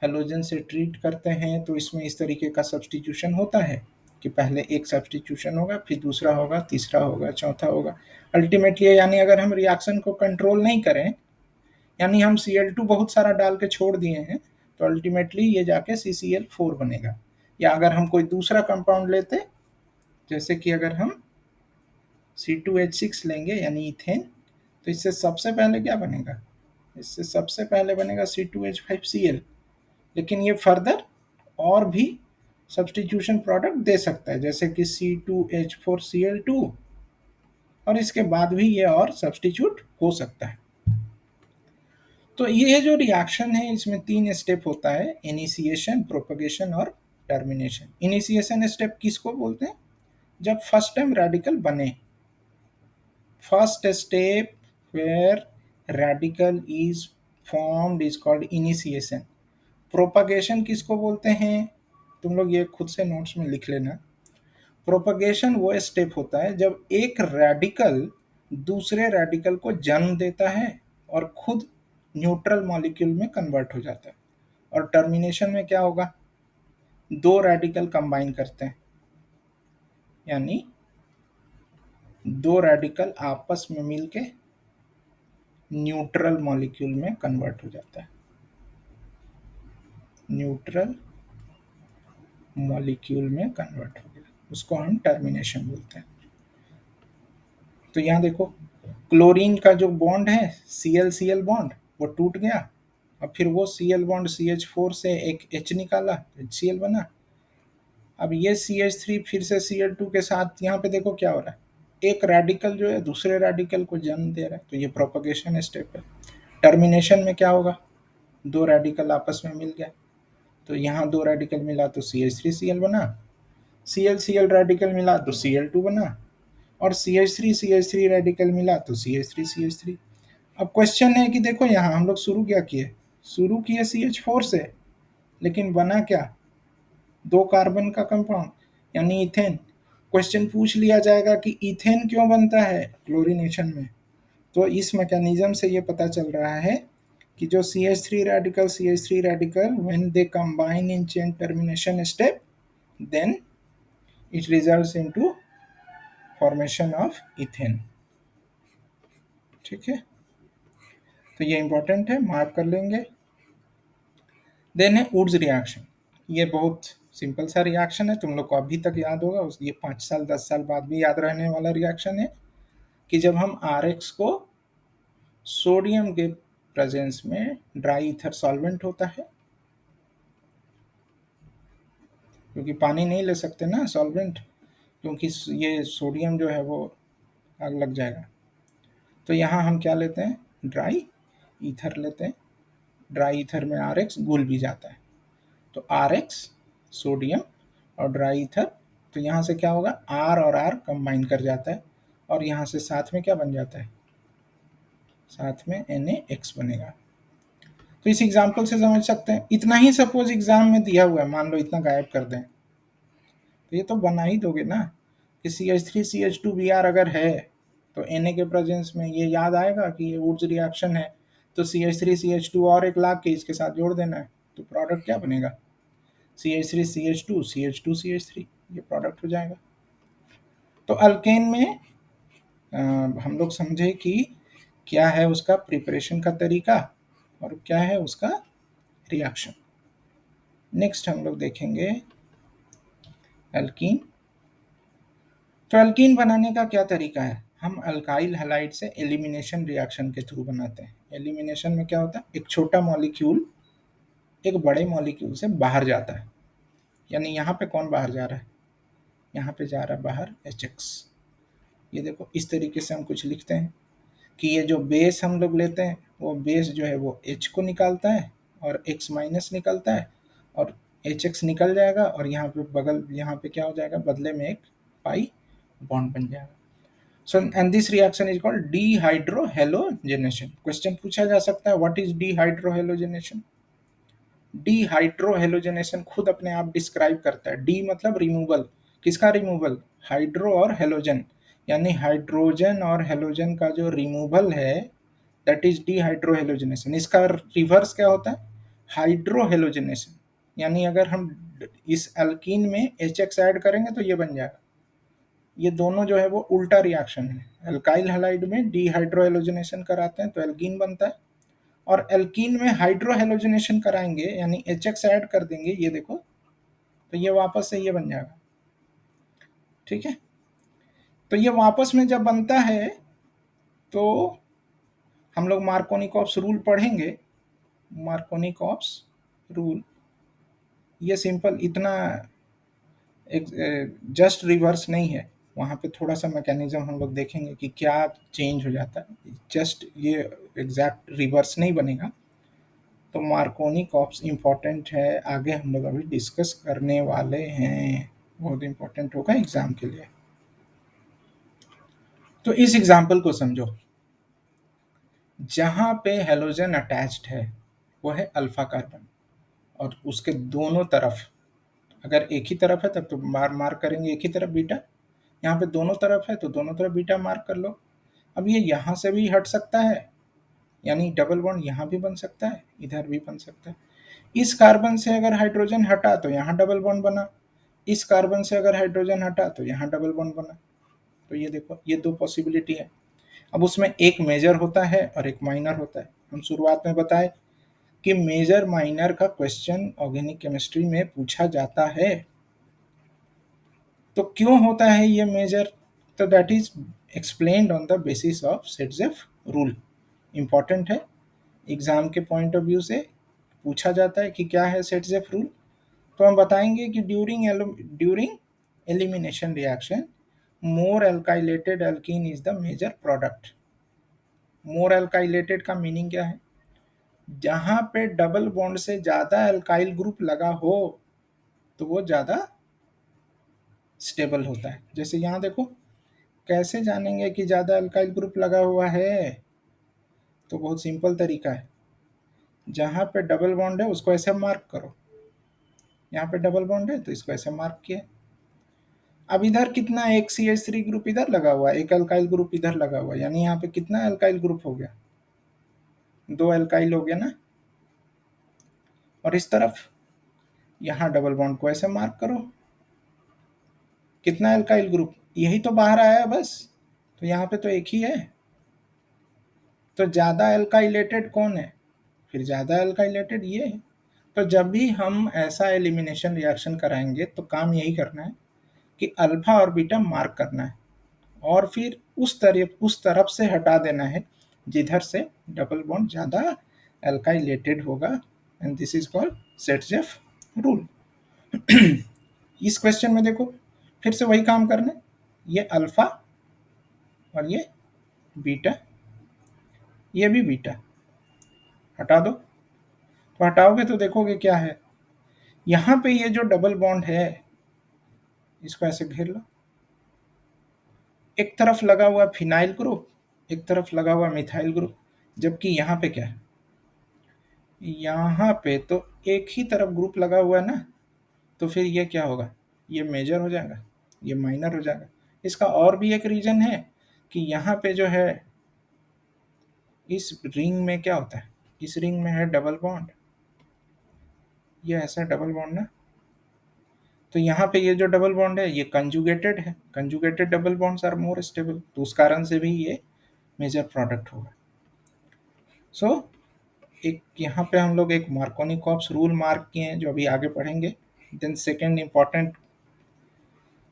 हेलोजन से ट्रीट करते हैं तो इसमें इस तरीके का सब्स्टिट्यूशन होता है कि पहले एक सब्स्टिट्यूशन होगा, फिर दूसरा होगा, तीसरा होगा, चौथा होगा। अल्टीमेटली यानी अगर हम रिएक्शन को कंट्रोल नहीं करें, यानी हम Cl2 बहुत सारा डाल के छोड़ दिए हैं, तो अल्टीमेटली ये जाके CCl4 बनेगा। या अगर हम कोई दूसरा कंपाउंड लेते, जैसे कि अगर हम C2H6 लेंगे यानी इथेन, तो इससे सबसे पहले क्या बनेगा, इससे सबसे पहले बनेगा C2H5Cl, लेकिन ये फर्दर और भी सब्स्टिट्यूशन प्रोडक्ट दे सकता है, जैसे कि C2H4Cl2, और इसके बाद भी ये और सब्स्टिट्यूट हो सकता है। तो ये जो रिएक्शन है इसमें 3 स्टेप होता है, इनिशिएशन, प्रोपगेशन और टर्मिनेशन। इनिशिएशन स्टेप किसको बोलते हैं, जब फर्स्ट टाइम रेडिकल बने, first step where radical is formed is called initiation. Propagation किसको बोलते हैं, तुम लोग ये खुद से नोट्स में लिख लेना। प्रोपगेशन वो स्टेप होता है जब एक रेडिकल दूसरे रेडिकल को जन्म देता है और खुद न्यूट्रल मॉलिक्यूल में कन्वर्ट हो जाता है। और टर्मिनेशन में क्या होगा, दो रेडिकल कंबाइन करते हैं, यानी दो रेडिकल आपस में मिलके न्यूट्रल मॉलिक्यूल में कन्वर्ट हो जाता है, न्यूट्रल मॉलिक्यूल में कन्वर्ट हो गया, उसको हम टर्मिनेशन बोलते हैं। तो यहाँ देखो, क्लोरीन का जो बॉन्ड है Cl बॉन्ड वो टूट गया, और फिर वो Cl बॉन्ड CH4 से एक H निकाला, HCl बना। अब ये CH3 फिर से Cl2 के साथ यहाँ पे देखो क्या हो रहा है, एक रेडिकल जो है दूसरे रेडिकल को जन्म दे रहा है, तो ये प्रोपगेशन स्टेप है। टर्मिनेशन में क्या होगा, दो रेडिकल आपस में मिल गया, तो यहाँ दो रेडिकल मिला तो CH3Cl बना, Cl रेडिकल मिला तो Cl2 बना, और CH3 रेडिकल मिला तो CH3। अब क्वेश्चन है कि देखो यहाँ हम लोग शुरू क्या किए, शुरू किए CH4 से, लेकिन बना क्या, दो कार्बन का कंपाउंड यानी इथेन। क्वेश्चन पूछ लिया जाएगा कि इथेन क्यों बनता है क्लोरीनेशन में, तो इस मैकेनिज्म से ये पता चल रहा है कि जो CH3 radical when they combine in chain termination step, then it results into formation of ethane. ठीक है, तो ये इंपॉर्टेंट है, मार्क कर लेंगे। देन है वुड्स रिएक्शन, ये बहुत सिंपल सा रिएक्शन है, तुम लोग को अभी तक याद होगा, ये 5 साल 10 साल बाद भी याद रहने वाला रिएक्शन है, कि जब हम RX को सोडियम के प्रेजेंस में ड्राई ईथर सॉल्वेंट होता है, क्योंकि पानी नहीं ले सकते ना सॉल्वेंट, क्योंकि ये सोडियम जो है वो आग लग जाएगा। तो यहाँ हम क्या लेते हैं, ड्राई ईथर लेते हैं। ड्राई ईथर में आर एक्स घुल भी जाता है, तो आर एक्स सोडियम और ड्राई ईथर, तो यहाँ से क्या होगा, आर और आर कंबाइन कर जाता है और यहाँ से साथ में क्या बन जाता है, साथ में NaX बनेगा। तो इस एग्जाम्पल से समझ सकते हैं। इतना ही सपोज एग्जाम में दिया हुआ है, मान लो इतना गायब कर दें, तो ये तो बना ही दोगे ना कि CH3CH2Br अगर है तो Na के प्रेजेंस में ये याद आएगा कि ये वुड्स रिएक्शन है, तो CH3CH2 और एक लाख के इसके साथ जोड़ देना है, तो प्रोडक्ट क्या बनेगा, CH3CH2 CH2CH3, ये प्रोडक्ट हो जाएगा। तो अल्केन में हम लोग समझे कि क्या है उसका प्रिपरेशन का तरीका और क्या है उसका रिएक्शन। नेक्स्ट हम लोग देखेंगे एल्कीन। तो एल्कीन बनाने का क्या तरीका है, हम अल्काइल हैलाइड से एलिमिनेशन रिएक्शन के थ्रू बनाते हैं। एलिमिनेशन में क्या होता है, एक छोटा मॉलिक्यूल एक बड़े मॉलिक्यूल से बाहर जाता है, यानी यहाँ पे कौन बाहर जा रहा है, यहाँ पे जा रहा है बाहर HX। ये देखो इस तरीके से हम कुछ लिखते हैं कि ये जो बेस हम लोग लेते हैं वो बेस जो है वो H को निकालता है और X माइनस निकलता है और HX निकल जाएगा और यहाँ पे बगल, यहाँ पे क्या हो जाएगा, बदले में एक पाई बॉन्ड बन जाएगा। So and this reaction is called dehydrohalogenation. Question पूछा जा सकता है व्हाट इज डीहाइड्रोहेलोजेनेशन। डीहाइड्रोहेलोजेनेशन खुद अपने आप डिस्क्राइब करता है। डी मतलब रिमूवल, किसका रिमूवल, हाइड्रो और हेलोजन, यानी हाइड्रोजन और हेलोजन का जो रिमूवल है दैट इज डीहाइड्रोहेलोजेनेशन। इसका रिवर्स क्या होता है, हाइड्रोहेलोजेनेशन, यानी अगर हम इस अल्कीन में HX ऐड करेंगे तो ये बन जाएगा। ये दोनों जो है वो उल्टा रिएक्शन है। अल्काइल हैलाइड में डीहाइड्रोहेलोजेनेशन कराते हैं तो एल्कीन बनता है, और एल्कीन में हाइड्रोहेलोजेनेशन कराएंगे यानी HX ऐड कर देंगे, ये देखो, तो ये वापस से ये बन जाएगा। ठीक है, तो ये वापस में जब बनता है तो हम लोग मार्कोनिकॉप्स रूल पढ़ेंगे। मार्कोनिकॉप्स रूल ये सिंपल इतना जस्ट रिवर्स नहीं है, वहाँ पे थोड़ा सा मैकेनिज्म हम लोग देखेंगे कि क्या चेंज हो जाता है, जस्ट ये एग्जैक्ट रिवर्स नहीं बनेगा। तो मार्कोनी कॉप्स इम्पॉर्टेंट है, आगे हम लोग अभी डिस्कस करने वाले हैं, बहुत इम्पोर्टेंट होगा एग्जाम के लिए। तो इस एग्जाम्पल को समझो, जहां पे हेलोजन अटैच्ड है वो है अल्फा कार्बन, और उसके दोनों तरफ, अगर एक ही तरफ है तब तो मार्क करेंगे एक ही तरफ बीटा, यहाँ पे दोनों तरफ है तो दोनों तरफ बीटा मार्क कर लो। अब ये यहाँ से भी हट सकता है, यानी डबल बॉन्ड यहाँ भी बन सकता है, इधर भी बन सकता है। इस कार्बन से अगर हाइड्रोजन हटा तो यहाँ डबल बॉन्ड बना, इस कार्बन से अगर हाइड्रोजन हटा तो यहाँ डबल बॉन्ड बना। तो ये देखो ये दो पॉसिबिलिटी है। अब उसमें एक मेजर होता है और एक माइनर होता है। हम शुरुआत में बताए कि मेजर माइनर का क्वेश्चन ऑर्गेनिक केमिस्ट्री में पूछा जाता है। तो क्यों होता है ये मेजर, तो that is explained on the basis of Saytzeff rule. Important है, एग्जाम के पॉइंट ऑफ व्यू से पूछा जाता है कि क्या है सेट्जेफ रूल। तो हम बताएंगे कि during elimination reaction more alkylated alkene is the major product. More alkylated का मीनिंग क्या है, जहां पे डबल बॉन्ड से ज्यादा एल्काइल ग्रुप लगा हो तो वो ज्यादा स्टेबल होता है। जैसे यहाँ देखो, कैसे जानेंगे कि ज्यादा एल्काइल ग्रुप लगा हुआ है, तो बहुत सिंपल तरीका है, जहां पे डबल बॉन्ड है उसको ऐसे मार्क करो, यहाँ पे डबल बॉन्ड है तो इसको ऐसे मार्क किया। अब इधर कितना, एक CH3 ग्रुप इधर लगा हुआ है, एक अल्काइल ग्रुप इधर लगा हुआ है, यानी यहाँ पे कितना अल्काइल ग्रुप हो गया, दो अल्काइल हो गया ना। और इस तरफ यहाँ डबल बॉन्ड को ऐसे मार्क करो, कितना अल्काइल ग्रुप, यही तो बाहर आया है बस, तो यहाँ पे तो एक ही है। तो ज्यादा अल्काइलेटेड कौन है, फिर ज्यादा अल्काइलेटेड ये है। तो जब भी हम ऐसा एलिमिनेशन रिएक्शन कराएंगे तो काम यही करना है कि अल्फा और बीटा मार्क करना है और फिर उस तरफ से हटा देना है जिधर से डबल बॉन्ड ज़्यादा अल्काइलेटेड होगा, and this is called Saytzeff rule. इस क्वेश्चन में देखो, फिर से वही काम करना है, ये अल्फा और ये बीटा, ये भी बीटा, हटा दो। तो हटाओगे तो देखोगे क्या है, यहाँ पे ये जो डबल बॉन्ड है इसको ऐसे घेर लो, एक तरफ लगा हुआ फिनाइल ग्रुप, एक तरफ लगा हुआ मिथाइल ग्रुप, जबकि यहाँ पे क्या है, यहाँ पे तो एक ही तरफ ग्रुप लगा हुआ है ना, तो फिर ये क्या होगा, ये मेजर हो जाएगा, ये माइनर हो जाएगा। इसका और भी एक रीजन है कि यहाँ पे जो है इस रिंग में क्या होता है, इस रिंग में है डबल बॉन्ड, ये ऐसा डबल बॉन्ड ना, तो यहाँ पे ये जो डबल बॉन्ड है ये कंजुगेटेड है, conjugated double bonds are more stable, तो उस कारण से भी ये मेजर प्रोडक्ट होगा। सो एक यहाँ पे हम लोग एक मार्कोनिकॉप्स रूल मार्क किए हैं जो अभी आगे पढ़ेंगे। देन सेकेंड इंपॉर्टेंट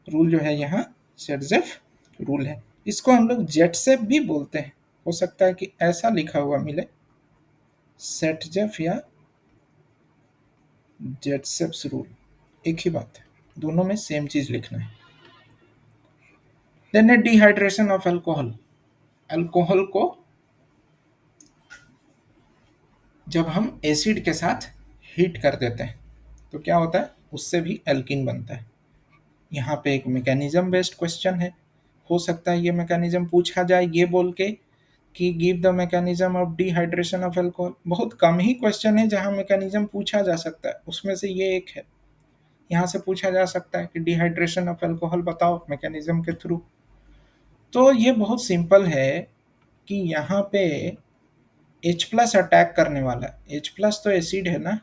रूल जो है यहाँ सेटजेफ रूल है, इसको हम लोग जेटसेप भी बोलते हैं, हो सकता है कि ऐसा लिखा हुआ मिले सेटजेफ या जेटसेप्स रूल, एक ही बात है, दोनों में सेम चीज लिखना है। देन है डिहाइड्रेशन ऑफ अल्कोहल, अल्कोहल को जब हम एसिड के साथ हीट कर देते हैं तो क्या होता है, उससे भी एल्कीन बनता है। यहाँ पे एक मैकेनिज्म बेस्ड क्वेश्चन है, हो सकता है ये मैकेनिज्म पूछा जाए ये बोल के कि give the mechanism of dehydration of alcohol. बहुत कम ही क्वेश्चन है जहाँ मैकेनिज्म पूछा जा सकता है, उसमें से ये एक है। यहाँ से पूछा जा सकता है कि डिहाइड्रेशन ऑफ अल्कोहल बताओ मैकेनिज्म के थ्रू। तो ये बहुत सिंपल है कि यहाँ पे H प्लस अटैक करने वाला है, H प्लस तो एसिड है ना,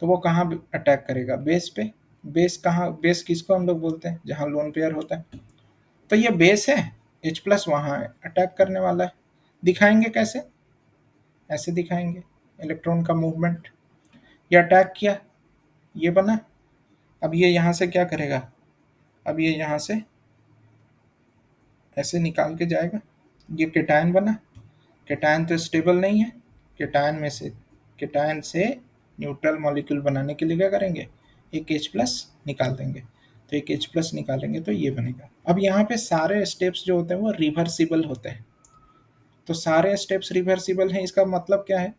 तो वो कहाँ अटैक करेगा, बेस पे। बेस कहाँ, बेस किसको हम लोग बोलते हैं, जहाँ लोन पेयर होता है, तो ये बेस है, H प्लस वहाँ है, अटैक करने वाला है। दिखाएंगे कैसे, ऐसे दिखाएंगे, इलेक्ट्रॉन का मूवमेंट, ये अटैक किया, ये बना, अब ये यहाँ से क्या करेगा, अब ये यहाँ से ऐसे निकाल के जाएगा, ये केटायन बना, केटायन तो स्टेबल नहीं है, केटायन में से केटायन से न्यूट्रल मॉलिक्यूल बनाने के लिए क्या करेंगे, एक H प्लस निकाल देंगे, तो एक H प्लस निकालेंगे तो ये बनेगा। अब यहाँ पे सारे स्टेप्स जो होते हैं वो रिवर्सिबल होते हैं, तो सारे स्टेप्स रिवर्सिबल हैं, इसका मतलब क्या है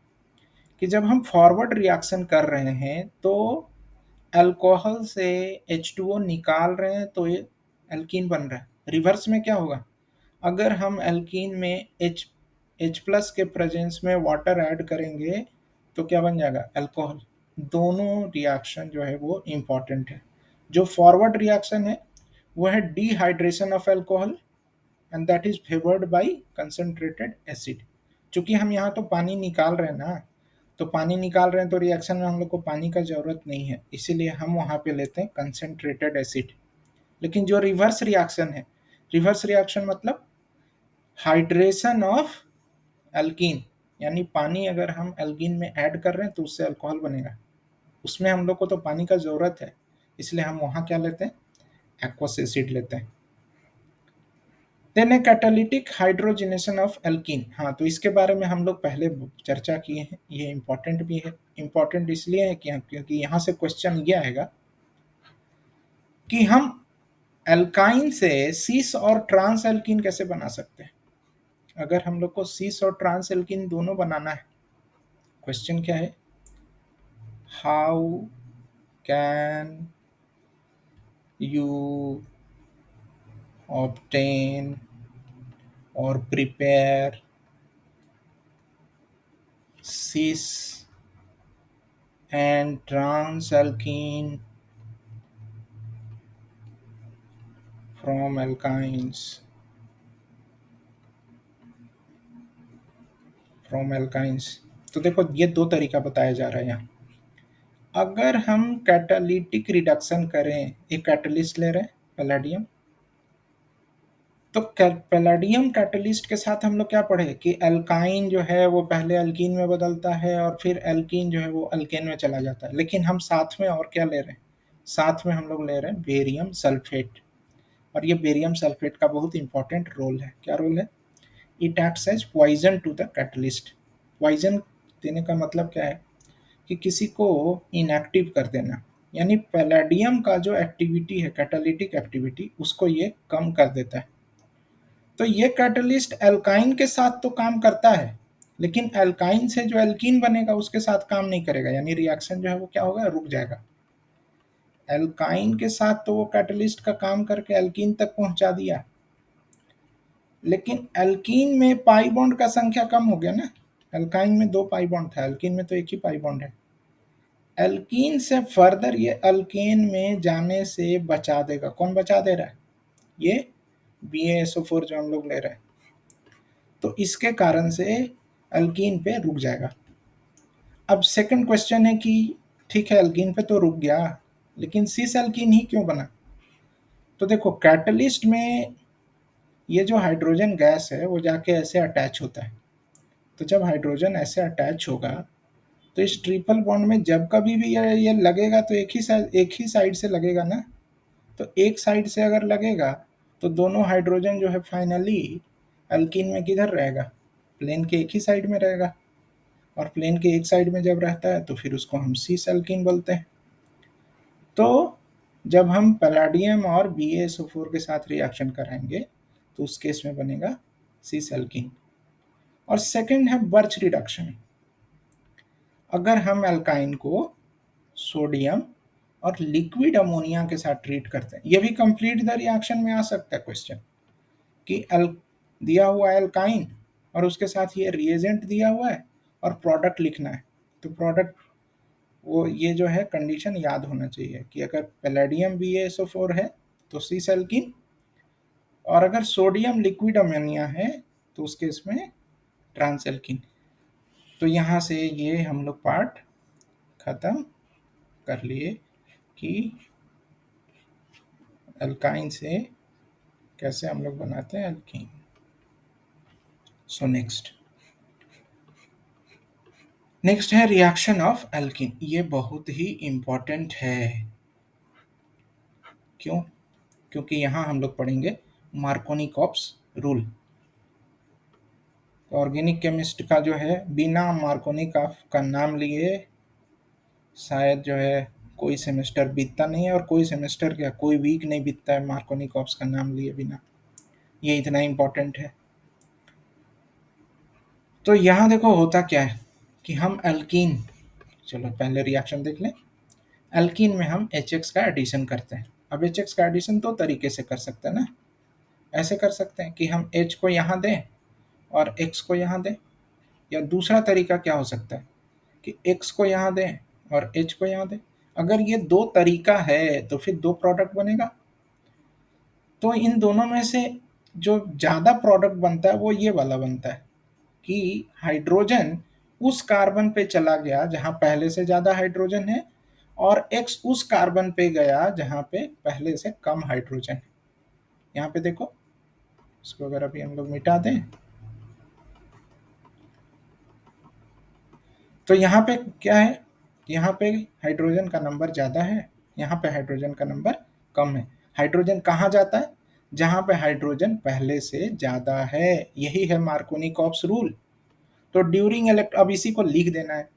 कि जब हम फॉरवर्ड रिएक्शन कर रहे हैं तो अल्कोहल से H2O निकाल रहे हैं तो ये एल्कीन बन रहा है। रिवर्स में क्या होगा, अगर हम एल्कीन में H प्लस के प्रेजेंस में वाटर ऐड करेंगे तो क्या बन जाएगा, अल्कोहल। दोनों रिएक्शन जो है वो इम्पॉर्टेंट है। जो फॉरवर्ड रिएक्शन है वो है dehydration of alcohol and that is favoured by concentrated acid. चूंकि हम यहाँ तो पानी निकाल रहे हैं ना, तो पानी निकाल रहे हैं तो रिएक्शन में हम लोग को पानी का ज़रूरत नहीं है, इसीलिए हम वहाँ पे लेते हैं कंसंट्रेटेड एसिड। लेकिन जो रिवर्स रिएक्शन है, रिवर्स रिएक्शन मतलब हाइड्रेशन ऑफ एल्कीन, यानी पानी अगर हम एल्कीन में ऐड कर रहे हैं तो उससे अल्कोहल बनेगा, उसमें हम लोग को तो पानी का ज़रूरत है, इसलिए हम वहाँ क्या लेते हैं, एक्वस एसिड लेते हैं। Then a catalytic hydrogenation of alkene, हाँ तो इसके बारे में हम लोग पहले चर्चा किए हैं, ये इम्पॉर्टेंट भी है। इम्पॉर्टेंट इसलिए है कि क्योंकि यहाँ से क्वेश्चन ये आएगा कि हम एल्काइन से सीस और ट्रांस एल्कीन कैसे बना सकते हैं। अगर हम लोग को सीस और ट्रांस एल्कीन दोनों बनाना है, क्वेश्चन क्या है, how can you obtain or prepare cis and transalkene from alkynes, तो देखो ये दो तरीका बताया जा रहा है यहाँ। अगर हम कैटालिटिक रिडक्शन करें, एक कैटलिस्ट ले रहे हैं पैलेडियम, तो पैलेडियम कैटलिस्ट के साथ हम लोग क्या पढ़े कि एल्काइन जो है वो पहले एल्कीन में बदलता है और फिर एल्कीन जो है वो अल्केन में चला जाता है। लेकिन हम साथ में और क्या ले रहे हैं, साथ में हम लोग ले रहे हैं बेरियम सल्फेट, और ये बेरियम सल्फेट का बहुत इंपॉर्टेंट रोल है। क्या रोल है, it acts as poison to the catalyst. Poison देने का मतलब क्या है कि किसी को इनएक्टिव कर देना, यानी पैलेडियम का जो एक्टिविटी है, कैटालिटिक एक्टिविटी, उसको ये कम कर देता है। तो ये कैटलिस्ट एल्काइन के साथ तो काम करता है, लेकिन एल्काइन से जो एल्कीन बनेगा उसके साथ काम नहीं करेगा, यानी रिएक्शन जो है वो क्या होगा, रुक जाएगा। एल्काइन के साथ तो वो कैटलिस्ट का काम करके एल्कीन तक पहुंचा दिया, लेकिन एल्कीन में पाई बॉन्ड का संख्या कम हो गया ना। एल्काइन में 2 पाई बॉन्ड था, एल्कीन में तो एक ही पाई बॉन्ड है। एल्कीन से फर्दर ये अल्केन में जाने से बचा देगा। कौन बचा दे रहा है? ये BaSO4 जो हम लोग ले रहे हैं। तो इसके कारण से एल्कीन पे रुक जाएगा। अब सेकंड क्वेश्चन है कि ठीक है एल्कीन पे तो रुक गया, लेकिन सिस एल्कीन ही क्यों बना? तो देखो कैटलिस्ट में ये जो हाइड्रोजन गैस है वो जाके ऐसे अटैच होता है। तो जब हाइड्रोजन ऐसे अटैच होगा तो इस ट्रिपल बॉन्ड में जब कभी भी ये लगेगा तो एक ही साइड से लगेगा ना। तो एक साइड से अगर लगेगा तो दोनों हाइड्रोजन जो है फाइनली अल्कीन में किधर रहेगा? प्लेन के एक ही साइड में रहेगा। और प्लेन के एक साइड में जब रहता है तो फिर उसको हम सीस अल्कीन बोलते हैं। तो जब हम पैलाडियम और BaSO4 के साथ रिएक्शन कराएंगे तो उस केस में बनेगा सीस अल्कीन। और सेकंड है बर्च रिडक्शन। अगर हम एल्काइन को सोडियम और लिक्विड अमोनिया के साथ ट्रीट करते हैं, ये भी कंप्लीट द रिएक्शन में आ सकता है क्वेश्चन कि दिया हुआ एल्काइन और उसके साथ ये रिएजेंट दिया हुआ है और प्रोडक्ट लिखना है। तो प्रोडक्ट वो ये जो है कंडीशन याद होना चाहिए कि अगर पैलेडियम BaSO4 है तो सीस एल्कीन, और अगर सोडियम लिक्विड अमोनिया है तो उस केस में ट्रांस एल्कीन। तो यहाँ से ये हम लोग पार्ट खत्म कर लिए कि अल्काइन से कैसे हम लोग बनाते हैं एल्कीन। सो नेक्स्ट है रिएक्शन ऑफ एल्कीन। ये बहुत ही इंपॉर्टेंट है। क्यों? क्योंकि यहाँ हम लोग पढ़ेंगे मार्कोनी-कॉप्स रूल। ऑर्गेनिक केमिस्ट का जो है बिना मार्कोनी-कॉप्स का नाम लिए शायद जो है कोई सेमेस्टर बीतता नहीं है, और कोई सेमेस्टर क्या कोई वीक नहीं बीतता है मार्कोनी-कॉप्स का नाम लिए बिना। ये इतना इंपॉर्टेंट है। तो यहाँ देखो होता क्या है कि हम एल्कीन, चलो पहले रिएक्शन देख लें। एल्कीन में हम HX का एडिशन करते हैं। अब HX का एडिशन दो तरीके से कर सकते हैं ना। ऐसे कर सकते हैं कि हम H को यहाँ दें और X को यहाँ दें, या दूसरा तरीका क्या हो सकता है कि X को यहाँ दें और H को यहाँ दें। अगर ये दो तरीका है तो फिर दो प्रोडक्ट बनेगा। तो इन दोनों में से जो ज़्यादा प्रोडक्ट बनता है वो ये वाला बनता है कि हाइड्रोजन उस कार्बन पे चला गया जहाँ पहले से ज़्यादा हाइड्रोजन है, और X उस कार्बन पे गया जहाँ पे पहले से कम हाइड्रोजन है। यहाँ पे देखो, इसको अगर अभी हम लोग मिटा दें तो यहाँ पे क्या है, यहाँ पे हाइड्रोजन का नंबर ज़्यादा है, यहाँ पे हाइड्रोजन का नंबर कम है। हाइड्रोजन कहाँ जाता है? जहाँ पे हाइड्रोजन पहले से ज़्यादा है। यही है मार्कोनी-कॉप्स रूल। तो ड्यूरिंग अब इसी को लिख देना है।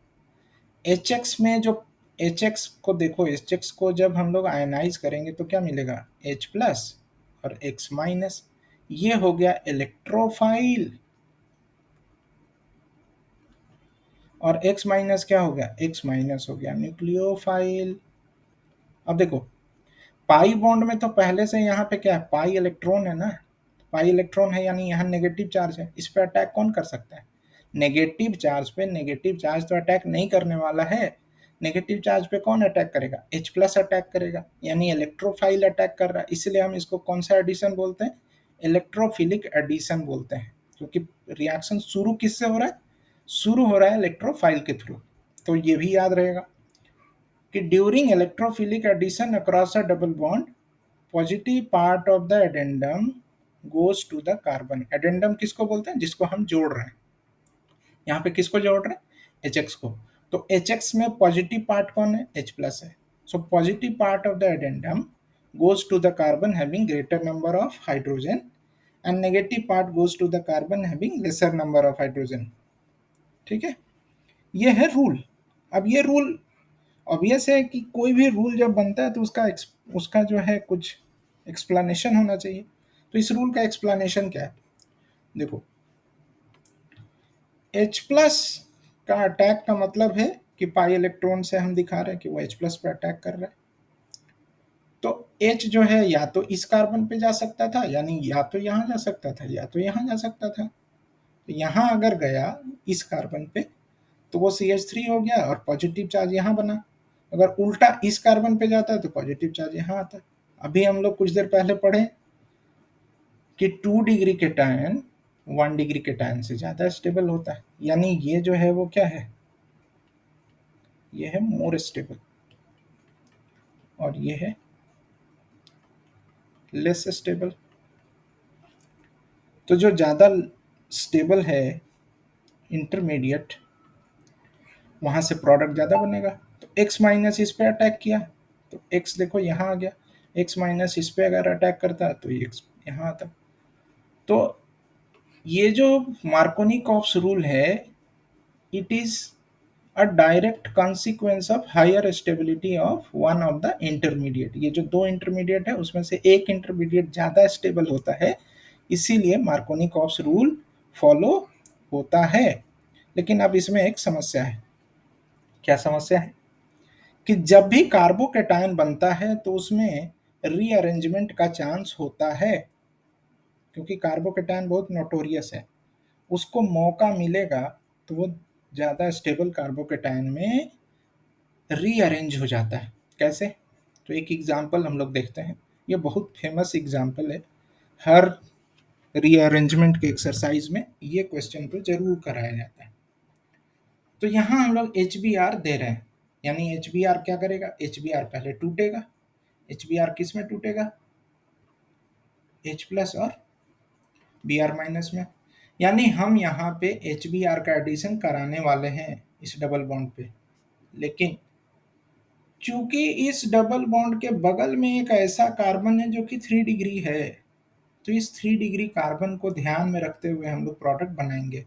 HX में जो HX को देखो, HX को जब हम लोग आयनाइज करेंगे तो क्या मिलेगा? H प्लस और X माइनस। ये हो गया इलेक्ट्रोफाइल, और X माइनस क्या हो गया? X माइनस हो गया न्यूक्लियोफाइल। अब देखो पाई बॉन्ड में तो पहले से यहाँ पे क्या है, पाई इलेक्ट्रॉन है ना। पाई इलेक्ट्रॉन है यानी यहाँ नेगेटिव चार्ज है। इस पे अटैक कौन कर सकता है? नेगेटिव चार्ज पे नेगेटिव चार्ज तो अटैक नहीं करने वाला है। नेगेटिव चार्ज पे कौन अटैक करेगा? H प्लस अटैक करेगा, यानी इलेक्ट्रोफाइल अटैक कर रहा है। इसलिए हम इसको कौन सा एडिशन बोलते हैं? इलेक्ट्रोफिलिक एडिशन बोलते हैं, क्योंकि रिएक्शन शुरू किससे हो रहा है? शुरू हो रहा है इलेक्ट्रोफाइल के थ्रू। तो ये भी याद रहेगा कि during electrophilic addition across a double bond, positive part of the addendum goes to the carbon. Addendum किसको बोलते हैं? जिसको हम जोड़ रहे हैं। यहाँ पे किसको जोड़ रहे हैं? HX को। तो HX में पॉजिटिव पार्ट कौन है? H प्लस है। So positive part of the addendum goes to the carbon having greater number of hydrogen, and negative part goes to the carbon having lesser number of hydrogen. ठीक है, ये है rule. अब ये rule obvious है कि कोई भी रूल जब बनता है तो उसका जो है कुछ एक्सप्लेनेशन होना चाहिए। तो इस रूल का एक्सप्लेनेशन क्या है? देखो, H प्लस का अटैक का मतलब है कि पाई इलेक्ट्रॉन से हम दिखा रहे हैं कि वो H प्लस पे अटैक कर रहा है। तो H जो है या तो इस कार्बन पे जा सकता था, यानी या तो यहाँ जा सकता था या तो यहाँ जा सकता था। तो यहाँ अगर गया इस कार्बन पे तो वो CH3 हो गया और पॉजिटिव चार्ज यहाँ बना। अगर उल्टा इस कार्बन पे जाता है तो पॉजिटिव चार्ज यहाँ आता है। अभी हम लोग कुछ देर पहले पढ़े कि 2 डिग्री के टायन 1 डिग्री के टायन से ज़्यादा स्टेबल होता है, यानी ये जो है वो क्या है, ये है मोर स्टेबल और ये है लेस स्टेबल। तो जो ज़्यादा स्टेबल है इंटरमीडिएट, वहाँ से प्रोडक्ट ज़्यादा बनेगा। तो x माइनस इस पे अटैक किया तो x देखो यहाँ आ गया, x माइनस इस पे अगर अटैक करता तो ये x यहाँ आता। तो ये जो मार्कोनी-कॉप्स रूल है, it is a direct consequence of higher stability of one of the intermediate. ये जो दो इंटरमीडिएट है उसमें से एक इंटरमीडिएट ज़्यादा स्टेबल होता है, इसीलिए मार्कोनी-कॉप्स रूल फॉलो होता है। लेकिन अब इसमें एक समस्या है। क्या समस्या है? कि जब भी कार्बोकैटायन बनता है तो उसमें रीअरेंजमेंट का चांस होता है, क्योंकि कार्बोकैटायन बहुत नोटोरियस है। उसको मौका मिलेगा तो वो ज़्यादा स्टेबल कार्बोकैटायन में रीअरेंज हो जाता है। कैसे? तो एक एग्जांपल हम लोग देखते हैं। ये बहुत फेमस एग्जांपल है, हर रीअरेंजमेंट के एक्सरसाइज में ये क्वेश्चन को जरूर कराया जाता है। तो यहाँ हम लोग HBr दे रहे हैं, यानी HBr क्या करेगा, HBr पहले टूटेगा। HBr किस में टूटेगा? H प्लस और Br माइनस में। यानी हम यहाँ पे HBr का एडिशन कराने वाले हैं इस डबल बॉन्ड पे। लेकिन चूंकि इस डबल बॉन्ड के बगल में एक ऐसा कार्बन है जो कि 3 डिग्री है, तो इस 3 डिग्री कार्बन को ध्यान में रखते हुए हम लोग प्रोडक्ट बनाएंगे।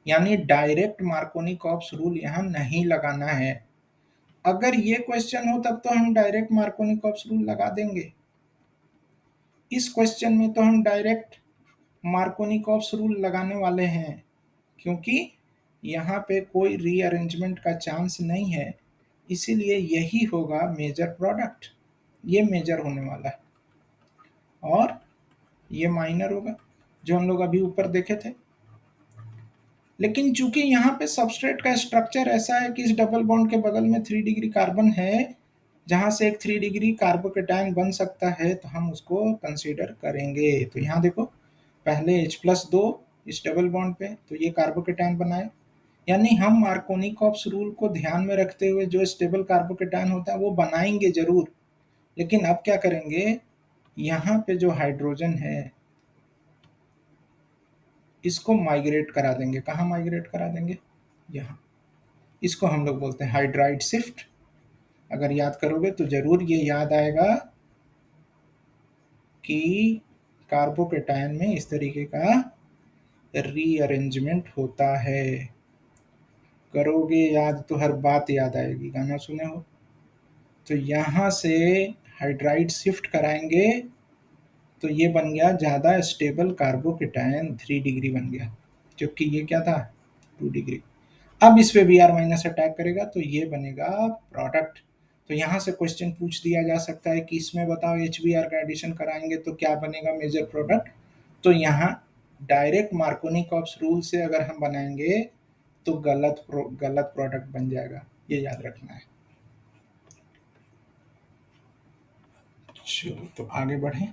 यानी डायरेक्ट मार्कोनी-कॉप्स रूल यहाँ नहीं लगाना है। अगर ये क्वेश्चन हो तब तो हम डायरेक्ट मार्कोनी-कॉप्स रूल लगा देंगे। इस क्वेश्चन में तो हम डायरेक्ट मार्कोनी-कॉप्स रूल लगाने वाले हैं, क्योंकि यहाँ पे कोई रीअरेंजमेंट का चांस नहीं है, इसीलिए यही होगा मेजर प्रोडक्ट। ये मेजर होने वाला है और ये माइनर होगा, जो हम लोग अभी ऊपर देखे थे। लेकिन चूंकि यहाँ पे सबस्ट्रेट का स्ट्रक्चर ऐसा है कि इस डबल बॉन्ड के बगल में 3 डिग्री कार्बन है, जहाँ से एक 3 डिग्री कार्बोकेटायन बन सकता है, तो हम उसको कंसीडर करेंगे। तो यहाँ देखो, पहले H प्लस 2 इस डबल बॉन्ड पे, तो ये कार्बोकेटायन बनाए। यानी हम मार्कोनी-कॉप्स रूल को ध्यान में रखते हुए जो स्टेबल कार्बोकेटायन होता है वो बनाएंगे जरूर। लेकिन अब क्या करेंगे, यहाँ पे जो हाइड्रोजन है इसको माइग्रेट करा देंगे। कहाँ माइग्रेट करा देंगे? यहाँ। इसको हम लोग बोलते हैं हाइड्राइड शिफ्ट। अगर याद करोगे तो जरूर ये याद आएगा कि कार्बोकेटायन में इस तरीके का रीअरेंजमेंट होता है। करोगे याद तो हर बात याद आएगी, गाना सुने हो। तो यहाँ से हाइड्राइड शिफ्ट कराएंगे तो ये बन गया ज़्यादा स्टेबल कार्बोकेटायन, 3 डिग्री बन गया, जबकि ये क्या था, 2 डिग्री। अब इस पे Br माइनस अटैक करेगा तो ये बनेगा प्रोडक्ट। तो यहाँ से क्वेश्चन पूछ दिया जा सकता है कि इसमें बताओ HBr का एडिशन कराएंगे तो क्या बनेगा मेजर प्रोडक्ट। तो यहाँ डायरेक्ट मार्कोनी-कॉप्स रूल से अगर हम बनाएंगे तो गलत प्रोडक्ट बन जाएगा, ये याद रखना है। चलो तो आगे बढ़े।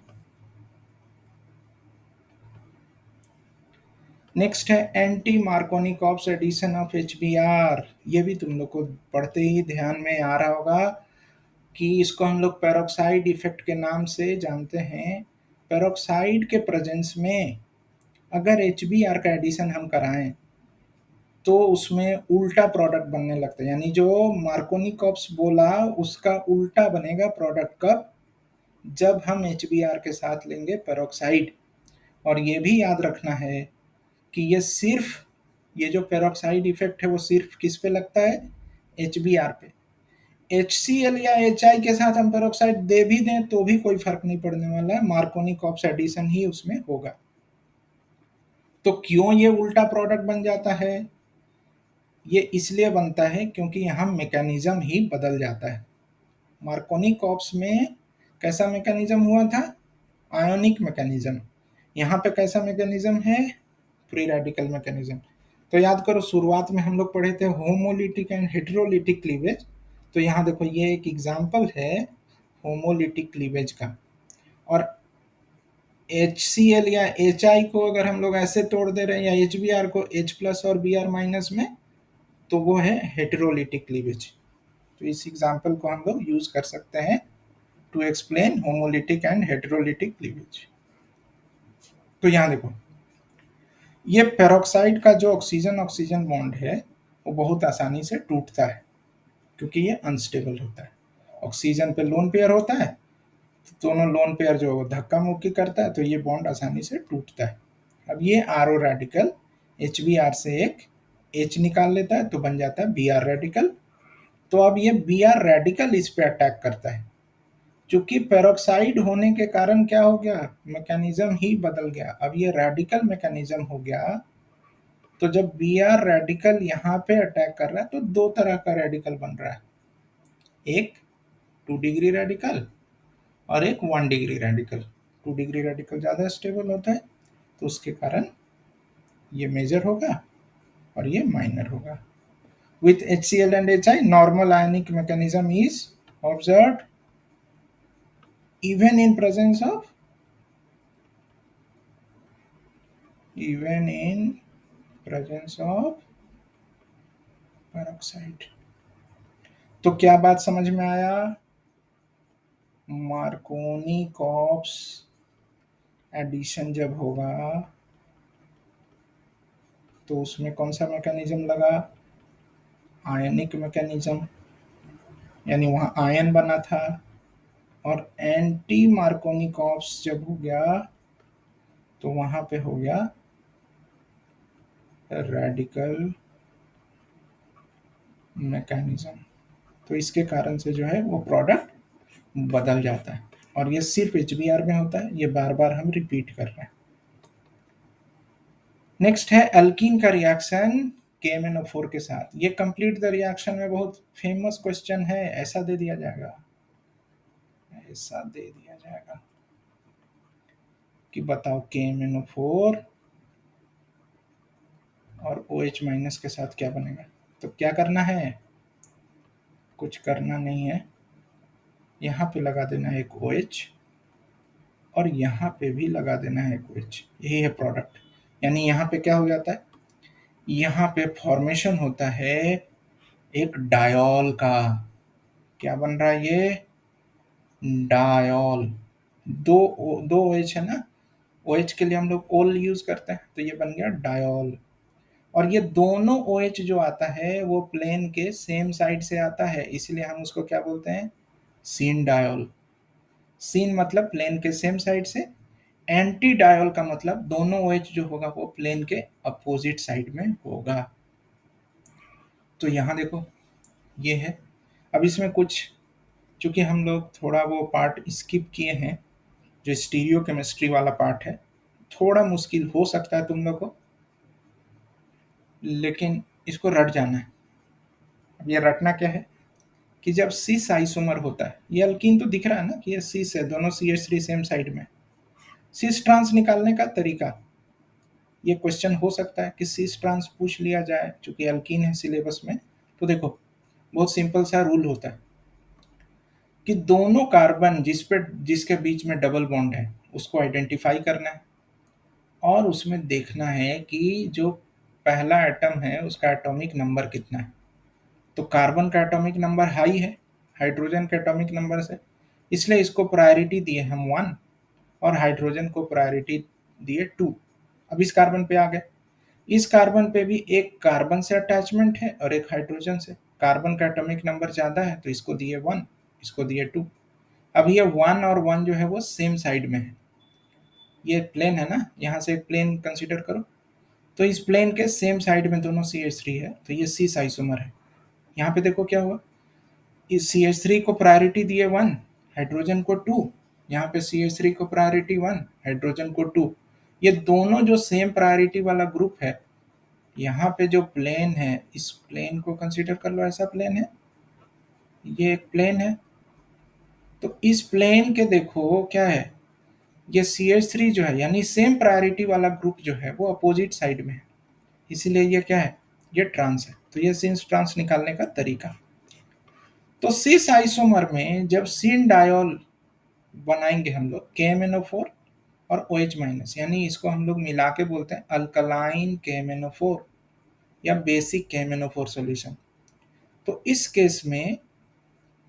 नेक्स्ट है anti Markovnikov's addition of HBr। ये भी तुम लोग को पढ़ते ही ध्यान में आ रहा होगा कि इसको हम लोग पेरोक्साइड इफेक्ट के नाम से जानते हैं। पेरोक्साइड के प्रेजेंस में अगर HBr का एडिशन हम कराएं तो उसमें उल्टा प्रोडक्ट बनने लगता है, यानी जो मार्कोनी-कॉप्स बोला उसका उल्टा बनेगा प्रोडक्ट। कब? जब हम HBr के साथ लेंगे पेरोक्साइड। और ये भी याद रखना है कि ये जो पेरोक्साइड इफेक्ट है वो सिर्फ किस पे लगता है, HBr पे। HCl या HI के साथ हम पेरोक्साइड दे भी दें तो भी कोई फर्क नहीं पड़ने वाला है, मार्कोनी-कॉप्स एडिशन ही उसमें होगा। तो क्यों ये उल्टा प्रोडक्ट बन जाता है? ये इसलिए बनता है क्योंकि यहाँ मैकेनिज्म ही बदल जाता है। मार्कोनी-कॉप्स में कैसा मैकेनिज्म हुआ था? Ionic mechanism. यहाँ पे कैसा मैकेनिज्म है? Free radical mechanism. तो याद करो शुरुआत में हम लोग पढ़े थे होमोलिटिक एंड हेटेरोलिटिक क्लीवेज। तो यहाँ देखो ये एक एग्जाम्पल है होमोलिटिक क्लीवेज का। और HCl या HI को अगर हम लोग ऐसे तोड़ दे रहे हैं या HBr को H प्लस और Br माइनस में, तो वो है हेटेरोलिटिक क्लीवेज। तो इस एग्जाम्पल को हम लोग यूज कर सकते हैं to explain homolytic and heterolytic cleavage. तो यहाँ देखो ये पेरोक्साइड का जो ऑक्सीजन ऑक्सीजन बॉन्ड है वो बहुत आसानी से टूटता है क्योंकि ये अनस्टेबल होता है। ऑक्सीजन पे लोन पेयर होता है, तो दोनों लोन पेयर जो धक्का मुक्की करता है तो ये बॉन्ड आसानी से टूटता है। अब ये आरओ रेडिकल HBr से एक H निकाल लेता है तो बन जाता है Br रेडिकल। तो अब ये Br रेडिकल इस पे अटैक करता है। चूंकि पेरोक्साइड होने के कारण क्या हो गया, मैकेनिज्म ही बदल गया। अब ये रेडिकल मैकेनिज्म हो गया। तो जब Br रेडिकल यहाँ पे अटैक कर रहा है तो दो तरह का रेडिकल बन रहा है, एक 2 डिग्री रेडिकल और एक 1 डिग्री रेडिकल। 2 डिग्री रेडिकल ज़्यादा स्टेबल होता है तो उसके कारण ये मेजर होगा और ये माइनर होगा। With HCl and HI, normal ionic mechanism is observed even in presence of peroxide। तो क्या बात समझ में आया? मार्कोनी कॉप्स एडिशन जब होगा तो उसमें कौन सा मैकेनिज्म लगा? आयनिक मैकेनिज्म, यानी वहाँ आयन बना था। और एंटी मार्कोनी कॉप्स जब हो गया तो वहाँ पे हो गया रेडिकल मैकेनिज्म। तो इसके कारण से जो है वो प्रोडक्ट बदल जाता है और ये सिर्फ HBr में होता है। ये बार बार हम रिपीट कर रहे हैं। नेक्स्ट है एल्कीन का रिएक्शन KMnO4 के साथ। ये कंप्लीट द रिएक्शन में बहुत फेमस क्वेश्चन है। ऐसा दे दिया जाएगा, ऐसा दे दिया जाएगा कि बताओ KMnO4 और OH माइनस के साथ क्या बनेगा। तो क्या करना है? कुछ करना नहीं है, यहाँ पे लगा देना है एक OH और यहाँ पे भी लगा देना है एक OH। यही है प्रोडक्ट। यानी यहाँ पे क्या हो जाता है, यहाँ पे फॉर्मेशन होता है एक डायोल का। क्या बन रहा है ये? डायोल। दो दो OH है ना, OH के लिए हम लोग ओल यूज करते हैं, तो ये बन गया डायोल। और ये दोनों OH जो आता है वो प्लेन के सेम साइड से आता है, इसलिए हम उसको क्या बोलते हैं? Syn diol. सीन मतलब प्लेन के सेम साइड से, एंटी डायोल का मतलब दोनों OH जो होगा वो प्लेन के अपोजिट साइड में होगा। तो यहाँ देखो ये है। अब इसमें कुछ, चूंकि हम लोग थोड़ा वो पार्ट स्किप किए हैं जो स्टीरियो केमिस्ट्री वाला पार्ट है, थोड़ा मुश्किल हो सकता है तुम लोग को, लेकिन इसको रट जाना है। अब ये रटना क्या है कि जब सिस आइसोमर होता है, ये अल्कीन तो दिख रहा है ना कि ये सिस है, दोनों CH3 सेम साइड में। सिस ट्रांस निकालने का तरीका, ये क्वेश्चन हो सकता है कि सिस ट्रांस पूछ लिया जाए चूंकि अल्कीन है सिलेबस में। तो देखो बहुत सिंपल सा रूल होता है कि दोनों कार्बन जिसके बीच में डबल बॉन्ड है उसको आइडेंटिफाई करना है और उसमें देखना है कि जो पहला एटम है उसका एटॉमिक नंबर कितना है। तो कार्बन का एटॉमिक नंबर हाई है हाइड्रोजन के एटॉमिक नंबर से, इसलिए इसको प्रायोरिटी दिए हम 1 और हाइड्रोजन को प्रायोरिटी दिए 2। अब इस कार्बन पे आ गए, इस कार्बन पे भी एक कार्बन से अटैचमेंट है और एक हाइड्रोजन से। कार्बन का एटॉमिक नंबर ज़्यादा है तो इसको दिए 1, इसको दिए 2। अब ये 1 और 1 जो है वो सेम साइड में है। ये प्लेन है ना, यहाँ से एक प्लेन कंसीडर करो, तो इस प्लेन के सेम साइड में दोनों CH3 है, तो ये सिस आइसोमर है। यहाँ पे देखो क्या हुआ, इस CH3 को प्रायोरिटी दिए 1, हाइड्रोजन को 2, यहाँ पे CH3 को प्रायोरिटी 1, हाइड्रोजन को 2। ये दोनों जो सेम प्रायोरिटी वाला ग्रुप है, यहाँ पे जो प्लेन है, इस प्लेन को कंसीडर कर लो, ऐसा प्लेन है, ये एक प्लेन है। तो इस प्लेन के देखो क्या है, ये CH3 जो है यानी सेम प्रायोरिटी वाला ग्रुप जो है वो अपोजिट साइड में है, इसीलिए ये क्या है, ये ट्रांस है। तो ये सिंस ट्रांस निकालने का तरीका। तो सिस आइसोमर में जब सिन डायोल बनाएंगे हम लोग KMnO4 और OH माइनस, यानी इसको हम लोग मिला के बोलते हैं अल्कलाइन KMnO4 या बेसिक KMnO4 सॉल्यूशन। तो इस केस में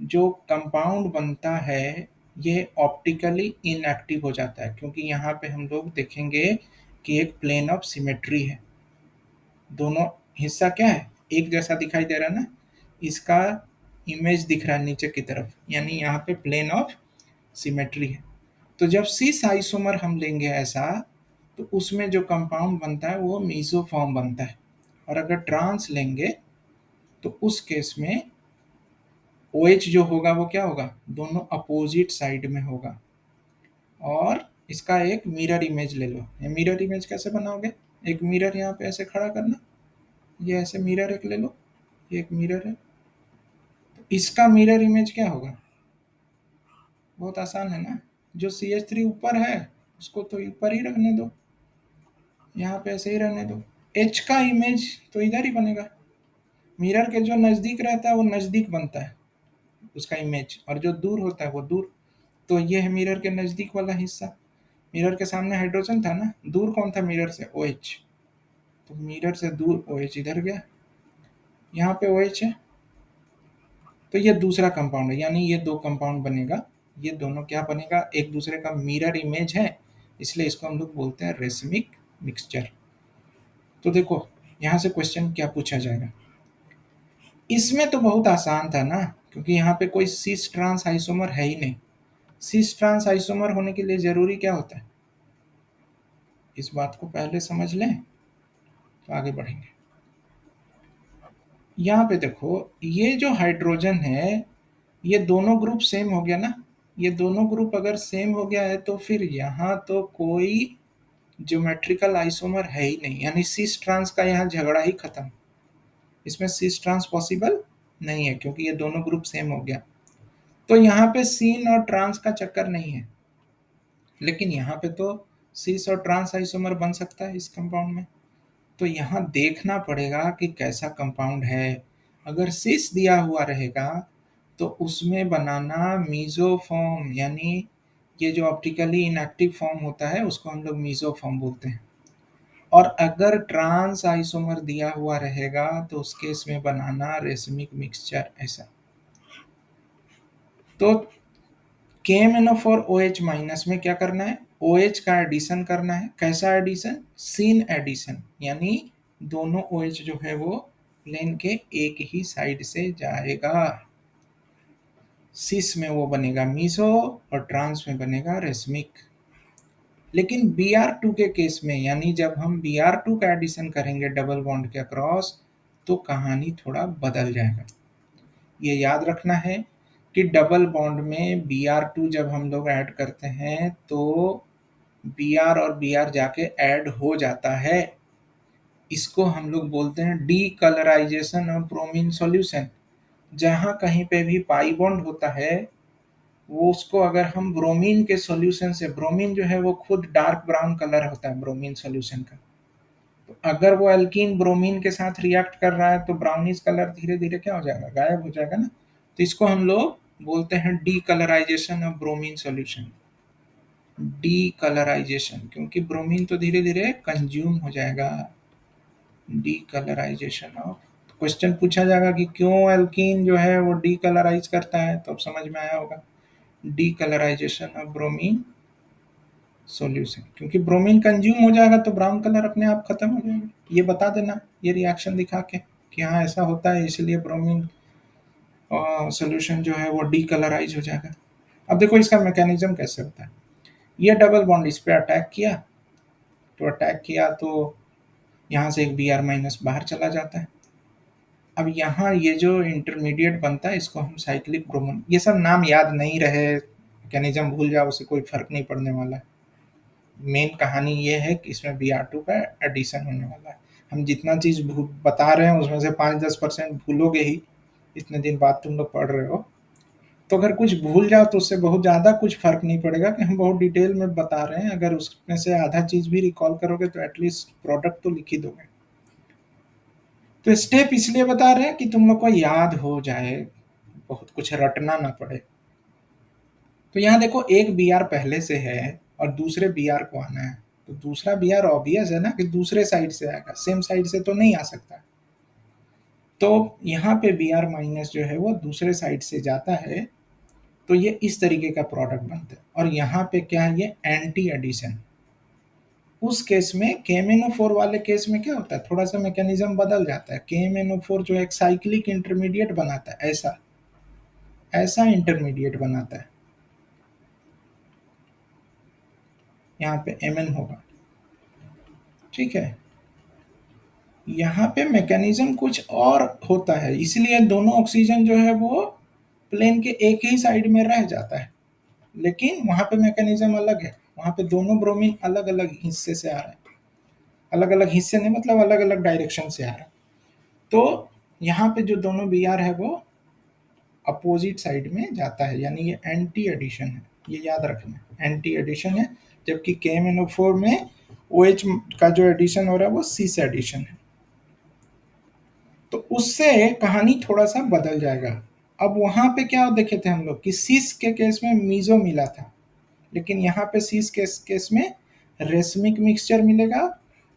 जो कंपाउंड बनता है ये ऑप्टिकली इनएक्टिव हो जाता है, क्योंकि यहाँ पे हम लोग देखेंगे कि एक प्लेन ऑफ सिमेट्री है, दोनों हिस्सा क्या है, एक जैसा दिखाई दे रहा है ना, इसका इमेज दिख रहा है नीचे की तरफ, यानी यहाँ पे प्लेन ऑफ सिमेट्री है। तो जब सिस आइसोमर हम लेंगे ऐसा, तो उसमें जो कंपाउंड बनता है वो मीसोफॉर्म बनता है। और अगर ट्रांस लेंगे तो उस केस में OH जो होगा वो क्या होगा, दोनों अपोजिट साइड में होगा। और इसका एक मिरर इमेज ले लो। ये मिरर इमेज कैसे बनाओगे, एक मिरर यहाँ पे ऐसे खड़ा करना, ये ऐसे मिरर एक ले लो, ये एक मिरर है, तो इसका मिरर इमेज क्या होगा, बहुत आसान है ना, जो CH3 ऊपर है उसको तो ऊपर ही रखने दो, यहाँ पे ऐसे ही रहने दो। H का इमेज तो इधर ही बनेगा, मिरर के जो नज़दीक रहता है वो नज़दीक बनता है उसका इमेज, और जो दूर होता है वो दूर। तो ये है मिरर के नज़दीक वाला हिस्सा, मिरर के सामने हाइड्रोजन था ना, दूर कौन था मिरर से, OH, तो मिरर से दूर OH इधर गया, यहाँ पे OH है, तो ये दूसरा कंपाउंड है, यानी ये दो कंपाउंड बनेगा, ये दोनों क्या बनेगा, एक दूसरे का मिरर इमेज है, इसलिए इसको हम लोग बोलते हैं रेसमिक मिक्सचर। तो देखो यहाँ से क्वेश्चन क्या पूछा जाएगा, इसमें तो बहुत आसान था ना, क्योंकि यहाँ पे कोई सिस ट्रांस आइसोमर है ही नहीं। सिस ट्रांस आइसोमर होने के लिए जरूरी क्या होता है, इस बात को पहले समझ लें तो आगे बढ़ेंगे। यहाँ पे देखो ये जो हाइड्रोजन है, ये दोनों ग्रुप सेम हो गया ना, ये दोनों ग्रुप अगर सेम हो गया है तो फिर यहाँ तो कोई ज्योमेट्रिकल आइसोमर है ही नहीं, यानी सिस ट्रांस का यहाँ झगड़ा ही खत्म, इसमें सिस ट्रांस पॉसिबल नहीं है क्योंकि ये दोनों ग्रुप सेम हो गया। तो यहाँ पे सीन और ट्रांस का चक्कर नहीं है, लेकिन यहाँ पे तो सिस और ट्रांस आइसोमर बन सकता है इस कंपाउंड में। तो यहाँ देखना पड़ेगा कि कैसा कंपाउंड है। अगर सिस दिया हुआ रहेगा तो उसमें बनाना मीजोफॉर्म, यानी ये जो ऑप्टिकली इनएक्टिव फॉर्म होता है उसको हम लोग मीजोफॉर्म बोलते हैं। और अगर ट्रांस आइसोमर दिया हुआ रहेगा तो उस केस में बनाना रेसमिक मिक्सचर ऐसा। तो KMnO और OH माइनस में क्या करना है, OH का एडिशन करना है। कैसा एडिशन, सीन एडिशन, यानी दोनों OH जो है वो प्लेन के एक ही साइड से जाएगा। सिस में वो बनेगा मीसो और ट्रांस में बनेगा रेसमिक। लेकिन Br2 के केस में, यानी जब हम Br2 का एडिशन करेंगे डबल बॉन्ड के अक्रॉस, तो कहानी थोड़ा बदल जाएगा। ये याद रखना है कि डबल बॉन्ड में Br2 जब हम लोग ऐड करते हैं तो Br और Br जाके ऐड हो जाता है, इसको हम लोग बोलते हैं डीकलराइजेशन ऑफ ब्रोमीन सॉल्यूशन। जहाँ कहीं पे भी पाई बॉन्ड होता है वो उसको अगर हम ब्रोमीन के सॉल्यूशन से, ब्रोमीन जो है वो खुद डार्क ब्राउन कलर होता है ब्रोमीन सॉल्यूशन का, तो अगर वो एल्कीन ब्रोमीन के साथ रिएक्ट कर रहा है तो ब्राउनिश कलर धीरे धीरे क्या हो जाएगा, गायब हो जाएगा ना। तो इसको हम लोग बोलते हैं decolourisation of bromine solution. Decolourisation, क्योंकि ब्रोमीन तो धीरे धीरे कंज्यूम हो जाएगा। डीकलराइजेशन ऑफ, क्वेश्चन पूछा जाएगा कि क्यों एल्कीन जो है वो डीकलराइज करता है, तो अब समझ में आया होगा, डीकलराइजेशन ऑफ ब्रोमीन सॉल्यूशन, क्योंकि ब्रोमीन कंज्यूम हो जाएगा तो ब्राउन कलर अपने आप खत्म हो जाएगा। ये बता देना ये रिएक्शन दिखा के कि हाँ ऐसा होता है, इसलिए ब्रोमीन सॉल्यूशन जो है वो डीकलराइज हो जाएगा। अब देखो इसका मैकेनिज्म कैसे होता है, ये डबल बॉन्ड इस पे अटैक किया, तो अटैक किया तो यहाँ से एक Br माइनस बाहर चला जाता है, अब यहाँ ये जो इंटरमीडिएट बनता है इसको हम साइक्लिक ब्रोमोन, ये सब नाम याद नहीं रहे, मैकेनिज्म भूल जाओ, उससे कोई फर्क नहीं पड़ने वाला है। मेन कहानी ये है कि इसमें Br2 का एडिशन होने वाला है। हम जितना चीज़ बता रहे हैं उसमें से 5-10% भूलोगे ही, इतने दिन बाद तुम लोग पढ़ रहे हो। तो अगर कुछ भूल जाओ तो उससे बहुत ज़्यादा कुछ फ़र्क नहीं पड़ेगा कि हम बहुत डिटेल में बता रहे हैं। अगर उसमें से आधा चीज़ भी रिकॉल करोगे तो एटलीस्ट प्रोडक्ट तो लिख ही दोगे। तो स्टेप इसलिए बता रहे हैं कि तुम लोग को याद हो जाए, बहुत कुछ रटना ना पड़े। तो यहाँ देखो एक बी आर पहले से है और दूसरे बी आर को आना है, तो दूसरा बी आर ऑब्वियस है ना कि दूसरे साइड से आएगा, सेम साइड से तो नहीं आ सकता। तो यहाँ पे बी आर माइनस जो है वो दूसरे साइड से जाता है, तो ये इस तरीके का प्रोडक्ट बनता है। और यहाँ पे क्या है, ये एंटी एडिशन। उस केस में KMnO4 वाले केस में क्या होता है, थोड़ा सा मैकेनिज्म बदल जाता है। KMnO4 जो एक साइक्लिक इंटरमीडिएट बनाता है, ऐसा ऐसा इंटरमीडिएट बनाता है, यहाँ पे Mn होगा, ठीक है। यहाँ पे मैकेनिज्म कुछ और होता है, इसलिए दोनों ऑक्सीजन जो है वो प्लेन के एक ही साइड में रह जाता है, लेकिन वहाँ पे मैकेनिज्म अलग है। वहाँ पे दोनों ब्रोमीन अलग अलग हिस्से से आ रहे हैं, अलग अलग हिस्से नहीं मतलब अलग अलग डायरेक्शन से आ रहा है। तो यहाँ पे जो दोनों बी आर है वो अपोजिट साइड में जाता है, यानी ये एंटी एडिशन है, ये याद रखना, एंटी एडिशन है। जबकि KMnO4 में OH का जो एडिशन हो रहा है वो सीस एडिशन है, तो उससे कहानी थोड़ा सा बदल जाएगा। अब वहां पे क्या देखे थे हम लोग कि सीस के केस में मीजो मिला था, लेकिन यहाँ पे सीस के केस में रेसमिक मिक्सचर मिलेगा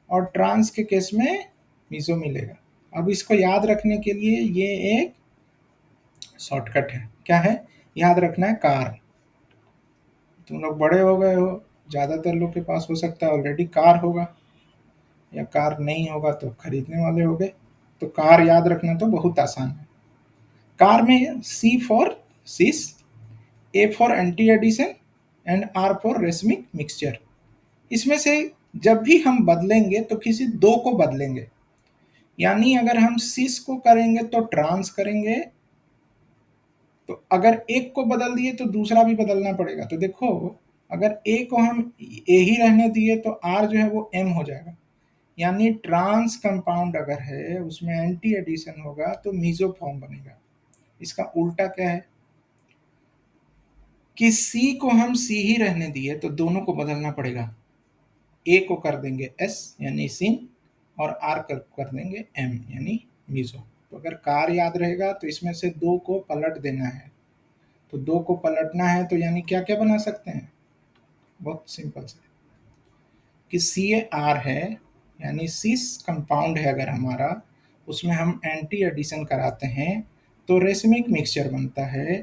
और ट्रांस के केस में मीजो मिलेगा। अब इसको याद रखने के लिए ये एक शॉर्टकट है, क्या है, याद रखना है कार। तुम लोग बड़े हो गए हो, ज़्यादातर लोग के पास हो सकता है ऑलरेडी कार होगा, या कार नहीं होगा तो खरीदने वाले होगे। तो कार याद रखना तो बहुत आसान है। कार में C for cis, A for anti addition and R for racemic mixture. इसमें से जब भी हम बदलेंगे तो किसी दो को बदलेंगे, यानी अगर हम सिस को करेंगे तो ट्रांस करेंगे, तो अगर एक को बदल दिए तो दूसरा भी बदलना पड़ेगा। तो देखो, अगर ए को हम ए ही रहने दिए तो आर जो है वो एम हो जाएगा, यानी ट्रांस कंपाउंड अगर है उसमें एंटी एडिशन होगा तो मीजो फॉर्म बनेगा। इसका उल्टा क्या है कि सी को हम सी ही रहने दिए तो दोनों को बदलना पड़ेगा, ए को कर देंगे एस यानी सिन, और आर कर देंगे एम यानी मीजो। तो अगर कार याद रहेगा तो इसमें से दो को पलट देना है, तो दो को पलटना है तो यानी क्या क्या बना सकते हैं, बहुत सिंपल से, कि सी ए आर है यानी सिस कंपाउंड है अगर हमारा, उसमें हम एंटी एडिशन कराते हैं तो रेसमिक मिक्सचर बनता है।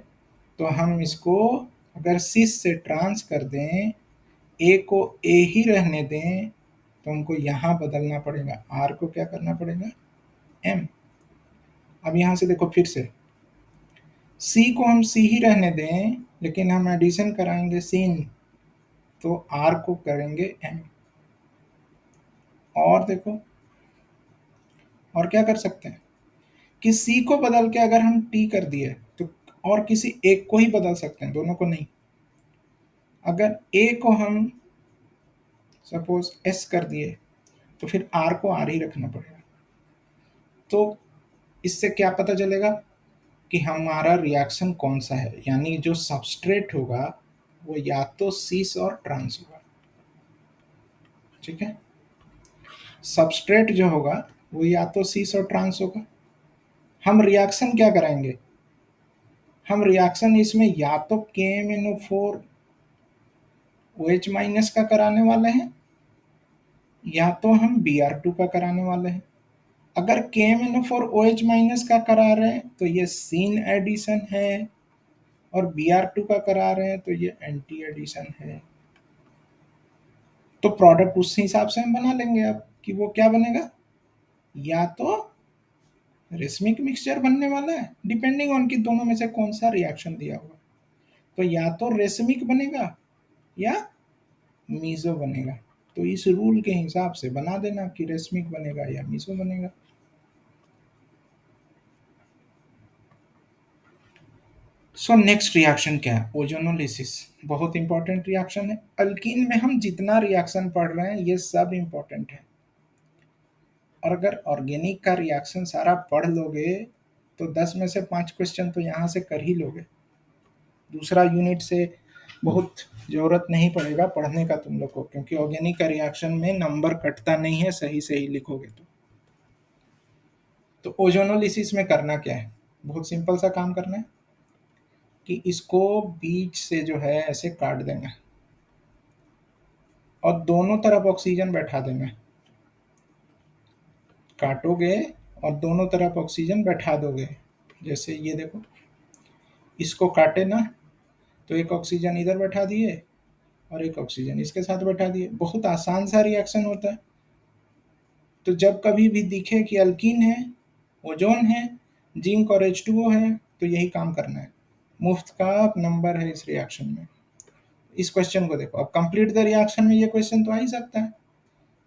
तो हम इसको अगर सिस से ट्रांस कर दें, ए को ए ही रहने दें, तो हमको यहाँ बदलना पड़ेगा, आर को क्या करना पड़ेगा, एम। अब यहाँ से देखो फिर से, सी को हम सी ही रहने दें लेकिन हम एडिशन कराएंगे सिन, तो आर को करेंगे एम। और देखो, और क्या कर सकते हैं कि सी को बदल के अगर हम टी कर दिए तो और किसी एक को ही बदल सकते हैं, दोनों को नहीं। अगर ए को हम सपोज एस कर दिए तो फिर आर को आर ही रखना पड़ेगा। तो इससे क्या पता चलेगा कि हमारा रिएक्शन कौन सा है, यानी जो सबस्ट्रेट होगा वो या तो सीस और ट्रांस होगा, ठीक है। सबस्ट्रेट जो होगा वो या तो सीस और ट्रांस होगा। हम रिएक्शन क्या कराएंगे, हम रिएक्शन इसमें या तो KMnO4 OH माइनस का कराने वाले हैं या तो हम Br2 का कराने वाले हैं। अगर KMnO4 OH माइनस का करा रहे हैं तो ये सीन एडिशन है, और Br2 का करा रहे हैं तो ये एंटी एडिशन है। तो प्रोडक्ट उस हिसाब से हम बना लेंगे अब कि वो क्या बनेगा, या तो रेसमिक मिक्सचर बनने वाला है, डिपेंडिंग ऑन कि दोनों में से कौन सा रिएक्शन दिया होगा। तो या तो रेसमिक बनेगा या मीजो बनेगा। तो इस रूल के हिसाब से बना देना कि रेसमिक बनेगा या मीजो बनेगा। सो नेक्स्ट रिएक्शन क्या है? ओजोनोलिसिस। बहुत इंपॉर्टेंट रिएक्शन है। अल्कीन में हम जितना रिएक्शन पढ़ रहे हैं ये सब इंपॉर्टेंट है, और अगर ऑर्गेनिक का रिएक्शन सारा पढ़ लोगे तो 10 में से 5 क्वेश्चन तो यहाँ से कर ही लोगे। दूसरा यूनिट से बहुत ज़रूरत नहीं पड़ेगा पढ़ने का तुम लोग को, क्योंकि ऑर्गेनिक का रिएक्शन में नंबर कटता नहीं है, सही सही लिखोगे तो ओजोनोलिसिस में करना क्या है? बहुत सिंपल सा काम करना है कि इसको बीच से जो है ऐसे काट देना है और दोनों तरफ ऑक्सीजन बैठा देना है। काटोगे और दोनों तरफ ऑक्सीजन बैठा दोगे। जैसे ये देखो, इसको काटे ना तो एक ऑक्सीजन इधर बैठा दिए और एक ऑक्सीजन इसके साथ बैठा दिए। बहुत आसान सा रिएक्शन होता है। तो जब कभी भी दिखे कि अल्कीन है, ओजोन है, जिंक और H2O है, तो यही काम करना है। मुफ्त का नंबर है इस रिएक्शन में। इस क्वेश्चन को देखो, अब कंप्लीट द रिएक्शन में ये क्वेश्चन तो आ ही सकता है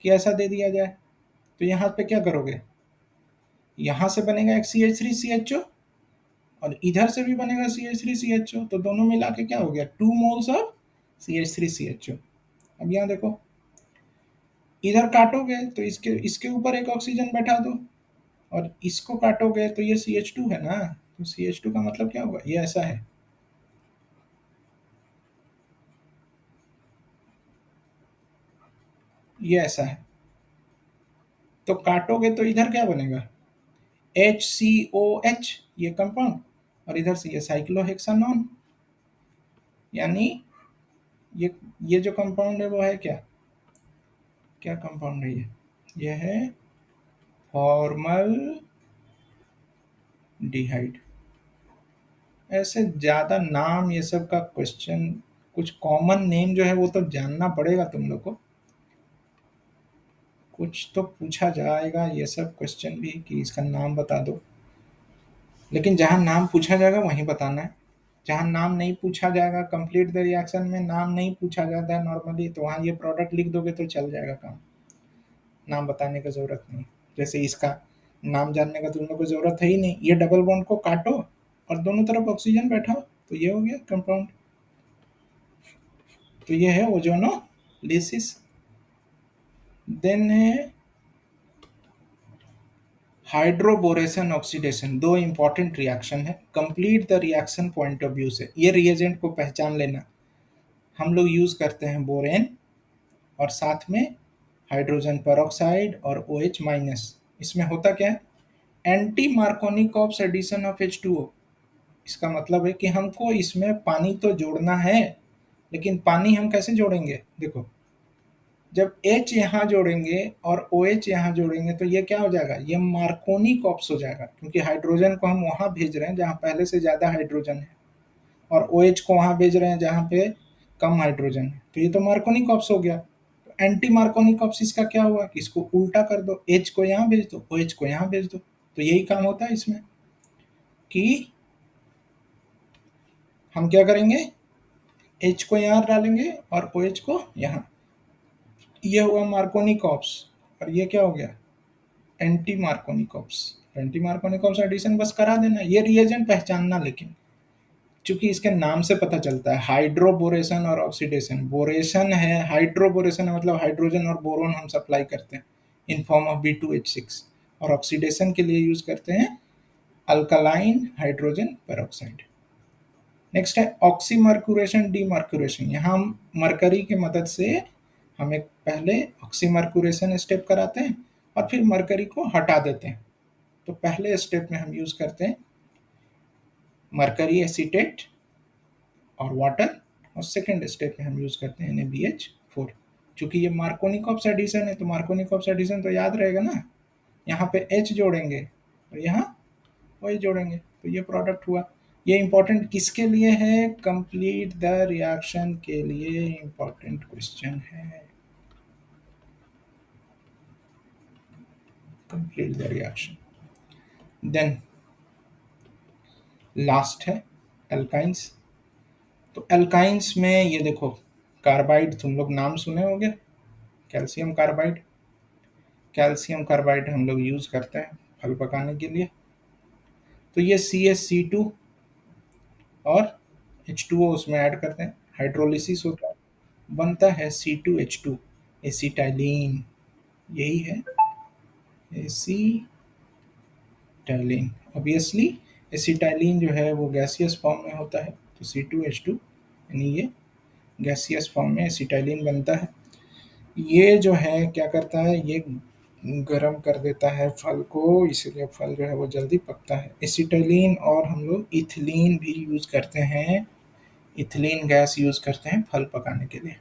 कि ऐसा दे दिया जाए, तो यहाँ पे क्या करोगे? यहाँ से बनेगा एक CH3CHO और इधर से भी बनेगा CH3CHO, तो दोनों मिला के क्या हो गया? 2 मोल्स ऑफ CH3CHO। अब यहाँ देखो, इधर काटोगे तो इसके इसके ऊपर एक ऑक्सीजन बैठा दो और इसको काटोगे तो ये CH2 है ना, तो CH2 का मतलब क्या होगा? ये ऐसा है, ये ऐसा है। तो काटोगे तो इधर क्या बनेगा? HCOH, ये कंपाउंड, और इधर से ये साइक्लोहेक्सानॉन। यानी ये ये जो कंपाउंड है वो है क्या? क्या कंपाउंड है ये है फॉर्मल डिहाइड। ऐसे ज़्यादा नाम ये सब का क्वेश्चन, कुछ कॉमन नेम जो है वो तो जानना पड़ेगा तुम लोग को। कुछ तो पूछा जाएगा ये सब क्वेश्चन भी कि इसका नाम बता दो, लेकिन जहाँ नाम पूछा जाएगा वहीं बताना है। जहाँ नाम नहीं पूछा जाएगा, कंप्लीट द रिएक्शन में नाम नहीं पूछा जाता है नॉर्मली, तो वहाँ ये प्रोडक्ट लिख दोगे तो चल जाएगा काम। नाम बताने का ज़रूरत नहीं। जैसे इसका नाम जानने का तुम लोग को ज़रूरत है ही नहीं। ये डबल बॉन्ड को काटो और दोनों तरफ ऑक्सीजन बैठाओ तो ये हो गया कंपाउंड। तो ये है ओजोनोलिसिस। देन है हाइड्रोबोरेशन ऑक्सीडेशन। दो इंपॉर्टेंट रिएक्शन है complete the reaction point of view से। ये रिएजेंट को पहचान लेना। हम लोग यूज़ करते हैं बोरेन और साथ में हाइड्रोजन पेरोक्साइड और OH माइनस। इसमें होता क्या है? Anti Markovnikov's addition of H2O। इसका मतलब है कि हमको इसमें पानी तो जोड़ना है, लेकिन पानी हम कैसे जोड़ेंगे? देखो, जब H यहाँ जोड़ेंगे और OH यहाँ जोड़ेंगे तो ये क्या हो जाएगा? ये मार्कोनिकॉप्स हो जाएगा, क्योंकि हाइड्रोजन को हम वहाँ भेज रहे हैं जहाँ पहले से ज़्यादा हाइड्रोजन है और OH को वहाँ भेज रहे हैं जहाँ पे कम हाइड्रोजन है, तो ये तो मार्कोनिकॉप्स हो गया। तो एंटी मार्कोनिकॉप्स इसका क्या हुआ कि इसको उल्टा कर दो, H को यहाँ भेज दो, OH को यहाँ भेज दो। तो यही काम होता है इसमें कि हम क्या करेंगे? H को यहाँ डालेंगे और OH को यहाँ। ये हुआ मार्कोनिकॉप्स और ये क्या हो गया? Anti Markovnikov's. Anti Markovnikov's addition बस करा देना। ये रिएजेंट पहचानना, लेकिन चूंकि इसके नाम से पता चलता है हाइड्रोबोरेशन और ऑक्सीडेशन। बोरेशन है, हाइड्रोबोरेशन है मतलब हाइड्रोजन और बोरोन हम सप्लाई करते हैं इन फॉर्म ऑफ B2H6, और ऑक्सीडेशन के लिए यूज करते हैं अल्कलाइन हाइड्रोजन पेरोक्साइड। नेक्स्ट है ऑक्सीमर्क्यूरेशन डीमर्क्यूरेशन। यहाँ हम मरकरी की मदद से हम एक पहले ऑक्सीमर्क्यूरेशन स्टेप कराते हैं और फिर मरकरी को हटा देते हैं। तो पहले स्टेप में हम यूज करते हैं मरकरी एसीटेट और वाटर, और सेकेंड स्टेप में हम यूज करते हैं NaBH4। चूंकि ये मार्कोनिकॉप्स एडिशन है तो मार्कोनिकॉप्स एडिशन तो याद रहेगा ना। यहाँ पे H जोड़ेंगे तो यहाँ OH जोड़ेंगे, तो ये प्रोडक्ट हुआ। ये इंपॉर्टेंट किसके लिए है? कंप्लीट द रिएक्शन के लिए इंपॉर्टेंट क्वेश्चन है। Complete the reaction. Then last है एल्काइंस। तो एल्काइंस में ये देखो, कार्बाइड तुम लोग नाम सुने होंगे, कैल्शियम कार्बाइड। कैल्शियम कार्बाइड हम लोग यूज करते हैं फल पकाने के लिए। तो ये CH2 और H2O उसमें ऐड करते हैं, हाइड्रोलिसिस होता है, बनता है C2H2, एसिटाइलिन। यही है एसिटाइलिन। ऑब्वियसली एसिटाइलिन जो है वो गैसियस फॉर्म में होता है, तो C2H2 यानी ये गैसियस फॉर्म में एसिटाइलिन बनता है। ये जो है क्या करता है, ये गर्म कर देता है फल को, इसलिए फल जो है वो जल्दी पकता है। एसिटाइलिन और हम लोग इथिलीन भी यूज करते हैं, इथिलीन गैस यूज करते हैं फल पकाने के लिए।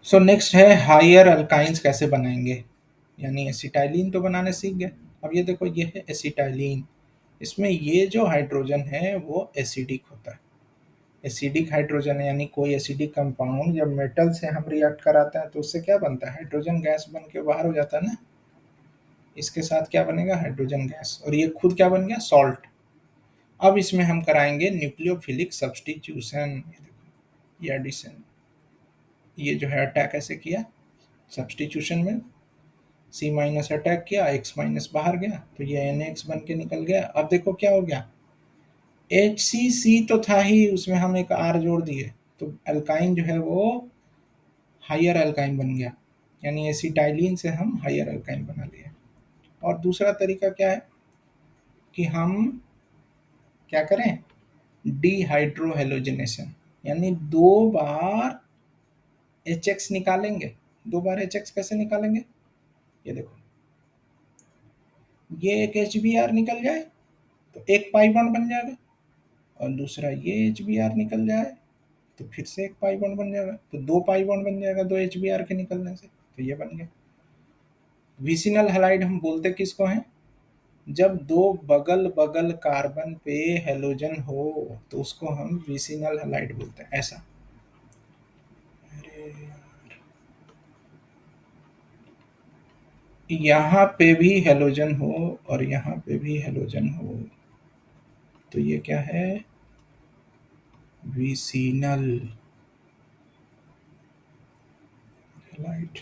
सो नेक्स्ट है हायर अल्काइंस कैसे बनाएंगे, यानी एसिटाइलिन तो बनाने सीख गए। अब ये देखो, ये है एसिटाइलिन, इसमें ये जो हाइड्रोजन है वो एसिडिक होता है, एसिडिक हाइड्रोजन है, यानी कोई एसिडिक कंपाउंड जब मेटल से हम रिएक्ट कराते हैं तो उससे क्या बनता है, हाइड्रोजन गैस बन के बाहर हो जाता है ना। इसके साथ क्या बनेगा, हाइड्रोजन गैस, और ये खुद क्या बन गया, सॉल्ट। अब इसमें हम कराएंगे न्यूक्लियोफिलिक सब्सटीट्यूशन, ये देखो, ये एडिशन, ये जो है अटैक ऐसे किया सब्सटीट्यूशन में, सी माइनस अटैक किया, एक्स माइनस बाहर गया, तो ये एन एक्स बन के निकल गया। अब देखो क्या हो गया, एच सी तो था ही, उसमें हम एक आर जोड़ दिए, तो अल्काइन जो है वो हायर अल्काइन बन गया, यानी एसिटाइलिन से हम हायर अल्काइन बना लिए। और दूसरा तरीका क्या है कि हम क्या करें, डीहाइड्रोहेलोजिनेशन, यानी दो बार एच एक्स निकालेंगे। दो बार एच एक्स कैसे निकालेंगे, ये देखो, ये एक एच बी आर निकल जाए तो एक पाई बॉन्ड बन जाएगा, और दूसरा ये एच बी आर निकल जाए तो फिर से एक पाई बॉन्ड बन जाएगा, तो दो पाई बॉन्ड बन जाएगा दो एच बी आर के निकलने से, तो ये बन गया। विसिनल हैलाइड हम बोलते किसको हैं, जब दो बगल बगल कार्बन पे हेलोजन हो तो उसको हम विसिनल हैलाइड बोलते हैं, ऐसा। अरे, यहाँ पे भी हेलोजन हो और यहाँ पे भी हेलोजन हो, तो ये क्या है, विसिनल हैलाइड।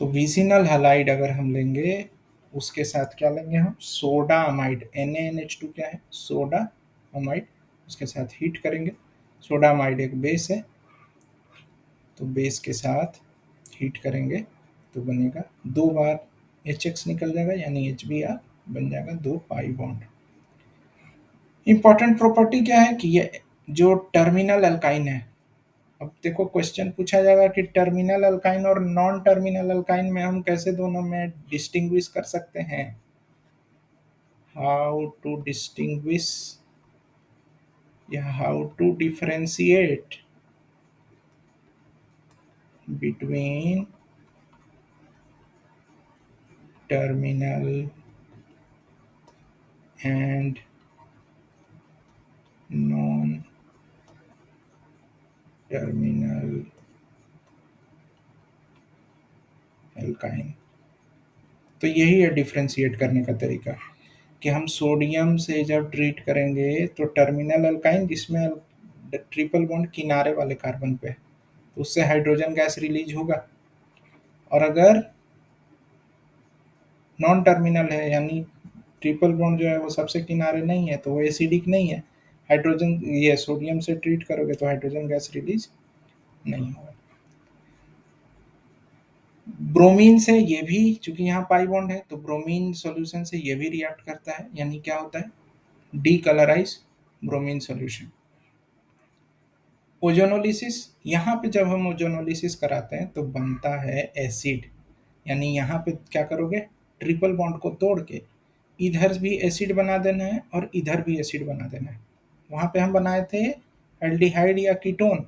तो विसिनल हैलाइड अगर हम लेंगे, उसके साथ क्या लेंगे हम, सोडा अमाइड, NaNH2 क्या है, सोडा अमाइड, उसके साथ हीट करेंगे। सोडा अमाइड एक बेस है, तो बेस के साथ हीट करेंगे तो बनेगा, दो बार एच एक्स निकल जाएगा, यानी एच बी आर बन जाएगा, दो पाई बॉन्ड। इंपॉर्टेंट प्रॉपर्टी क्या है कि ये जो टर्मिनल अल्काइन है, अब देखो क्वेश्चन पूछा जाएगा कि टर्मिनल अल्काइन और नॉन टर्मिनल अल्काइन में हम कैसे दोनों में डिस्टिंग्विश कर सकते हैं, हाउ टू डिस्टिंग्विश या how to differentiate between terminal and non terminal alkyne. तो यही है डिफरेंशिएट करने का तरीका, कि हम सोडियम से जब ट्रीट करेंगे तो टर्मिनल अल्काइन जिसमें ट्रिपल बॉन्ड किनारे वाले कार्बन पे है, तो उससे हाइड्रोजन गैस रिलीज होगा। और अगर नॉन टर्मिनल है, यानी ट्रिपल बॉन्ड जो है वो सबसे किनारे नहीं है, तो वो एसिडिक नहीं है, हाइड्रोजन ये सोडियम से ट्रीट करोगे तो हाइड्रोजन गैस रिलीज नहीं होगा। ब्रोमीन से ये भी, चूंकि यहाँ पाई बॉन्ड है, तो ब्रोमीन सॉल्यूशन से ये भी रिएक्ट करता है, यानी क्या होता है, डीकलराइज ब्रोमीन सॉल्यूशन। ओजोनोलिसिस, यहाँ पे जब हम ओजोनोलिसिस कराते हैं तो बनता है एसिड, यानी यहाँ पे क्या करोगे, ट्रिपल बॉन्ड को तोड़ के इधर भी एसिड बना देना है और इधर भी एसिड बना देना है। वहाँ पे हम बनाए थे एल्डिहाइड या कीटोन,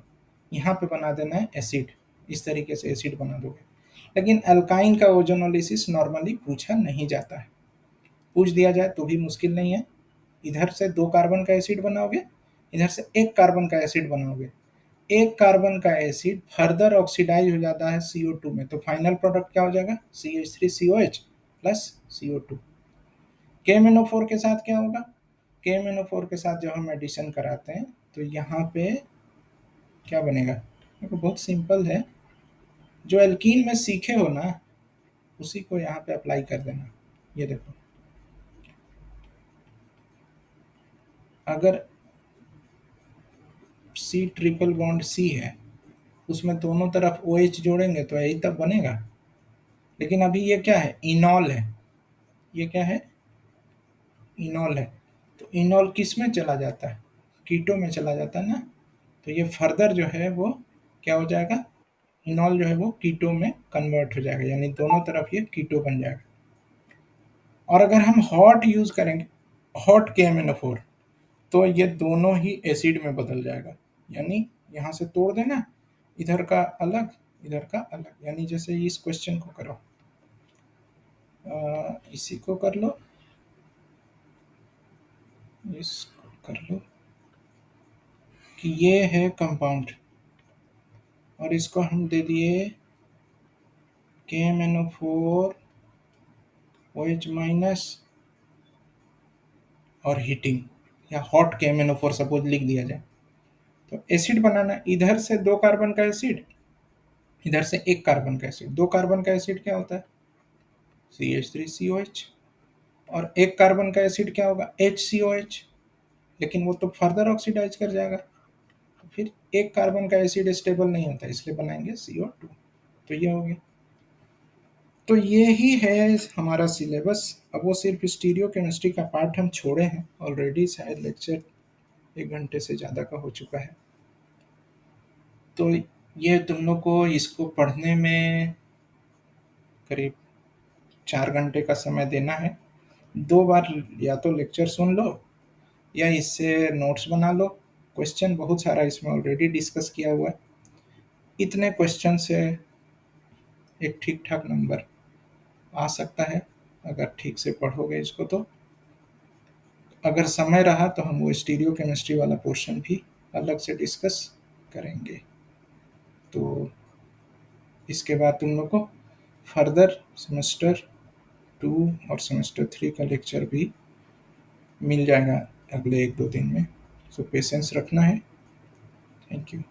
यहाँ पे बना देना है एसिड, इस तरीके से एसिड बना दोगे। लेकिन अल्काइन का ओजोनोलिसिस नॉर्मली पूछा नहीं जाता है, पूछ दिया जाए तो भी मुश्किल नहीं है। इधर से दो कार्बन का एसिड बनाओगे, इधर से एक कार्बन का एसिड बनाओगे, एक कार्बन का एसिड फर्दर ऑक्सीडाइज हो जाता है CO2 में, तो फाइनल प्रोडक्ट क्या हो जाएगा, CH3COH प्लस CO2। KMnO4 के साथ क्या होगा, KMnO4 के साथ जब हम एडिशन कराते हैं तो यहाँ पे क्या बनेगा, देखो बहुत सिंपल है, जो एल्कीन में सीखे हो ना उसी को यहाँ पे अप्लाई कर देना। ये देखो, अगर सी ट्रिपल बॉन्ड सी है, उसमें दोनों तरफ ओ एच जोड़ेंगे तो यही तब बनेगा। लेकिन अभी ये क्या है, इनॉल है, ये क्या है, इनॉल है। तो इनॉल किस में चला जाता है, कीटो में चला जाता है ना। तो ये फर्दर जो है वो क्या हो जाएगा, इनॉल जो है वो कीटो में कन्वर्ट हो जाएगा, यानी दोनों तरफ ये कीटो बन जाएगा। और अगर हम हॉट यूज करेंगे, हॉट KMnO4, तो ये दोनों ही एसिड में बदल जाएगा। यानी यहाँ से तोड़ देना, इधर का अलग, इधर का अलग। यानी जैसे इस क्वेश्चन को करो, इसी को कर लो, इसको कर लो कि ये है कंपाउंड, और इसको हम दे दिए KMnO4 OH माइनस और हीटिंग, या हॉट KMnO4 सपोज लिख दिया जाए। तो एसिड बनाना, इधर से 2 कार्बन का एसिड, इधर से 1 कार्बन का एसिड। 2 कार्बन का एसिड क्या होता है, CH3COH। और 1 कार्बन का एसिड क्या होगा, HCOH। लेकिन वो तो फर्दर ऑक्सीडाइज कर जाएगा, तो फिर 1 कार्बन का एसिड स्टेबल नहीं होता, इसलिए बनाएंगे CO2। तो ये हो गया। तो ये ही है हमारा सिलेबस। अब वो सिर्फ स्टीरियो केमिस्ट्री का पार्ट हम छोड़े हैं ऑलरेडी, शायद लेक्चर 1 घंटे से ज़्यादा का हो चुका है। तो ये तुम लोग को इसको पढ़ने में करीब 4 घंटे का समय देना है। 2 बार या तो लेक्चर सुन लो, या इससे नोट्स बना लो। क्वेश्चन बहुत सारा इसमें ऑलरेडी डिस्कस किया हुआ है। इतने क्वेश्चन से एक ठीक ठाक नंबर आ सकता है अगर ठीक से पढ़ोगे इसको। तो अगर समय रहा तो हम वो स्टीरियो केमिस्ट्री वाला पोर्शन भी अलग से डिस्कस करेंगे। तो इसके बाद तुम लोग को फर्दर सेमेस्टर 2 और सेमेस्टर 3 का लेक्चर भी मिल जाएगा अगले 1-2 दिन में। सो पेशेंस रखना है। Thank you.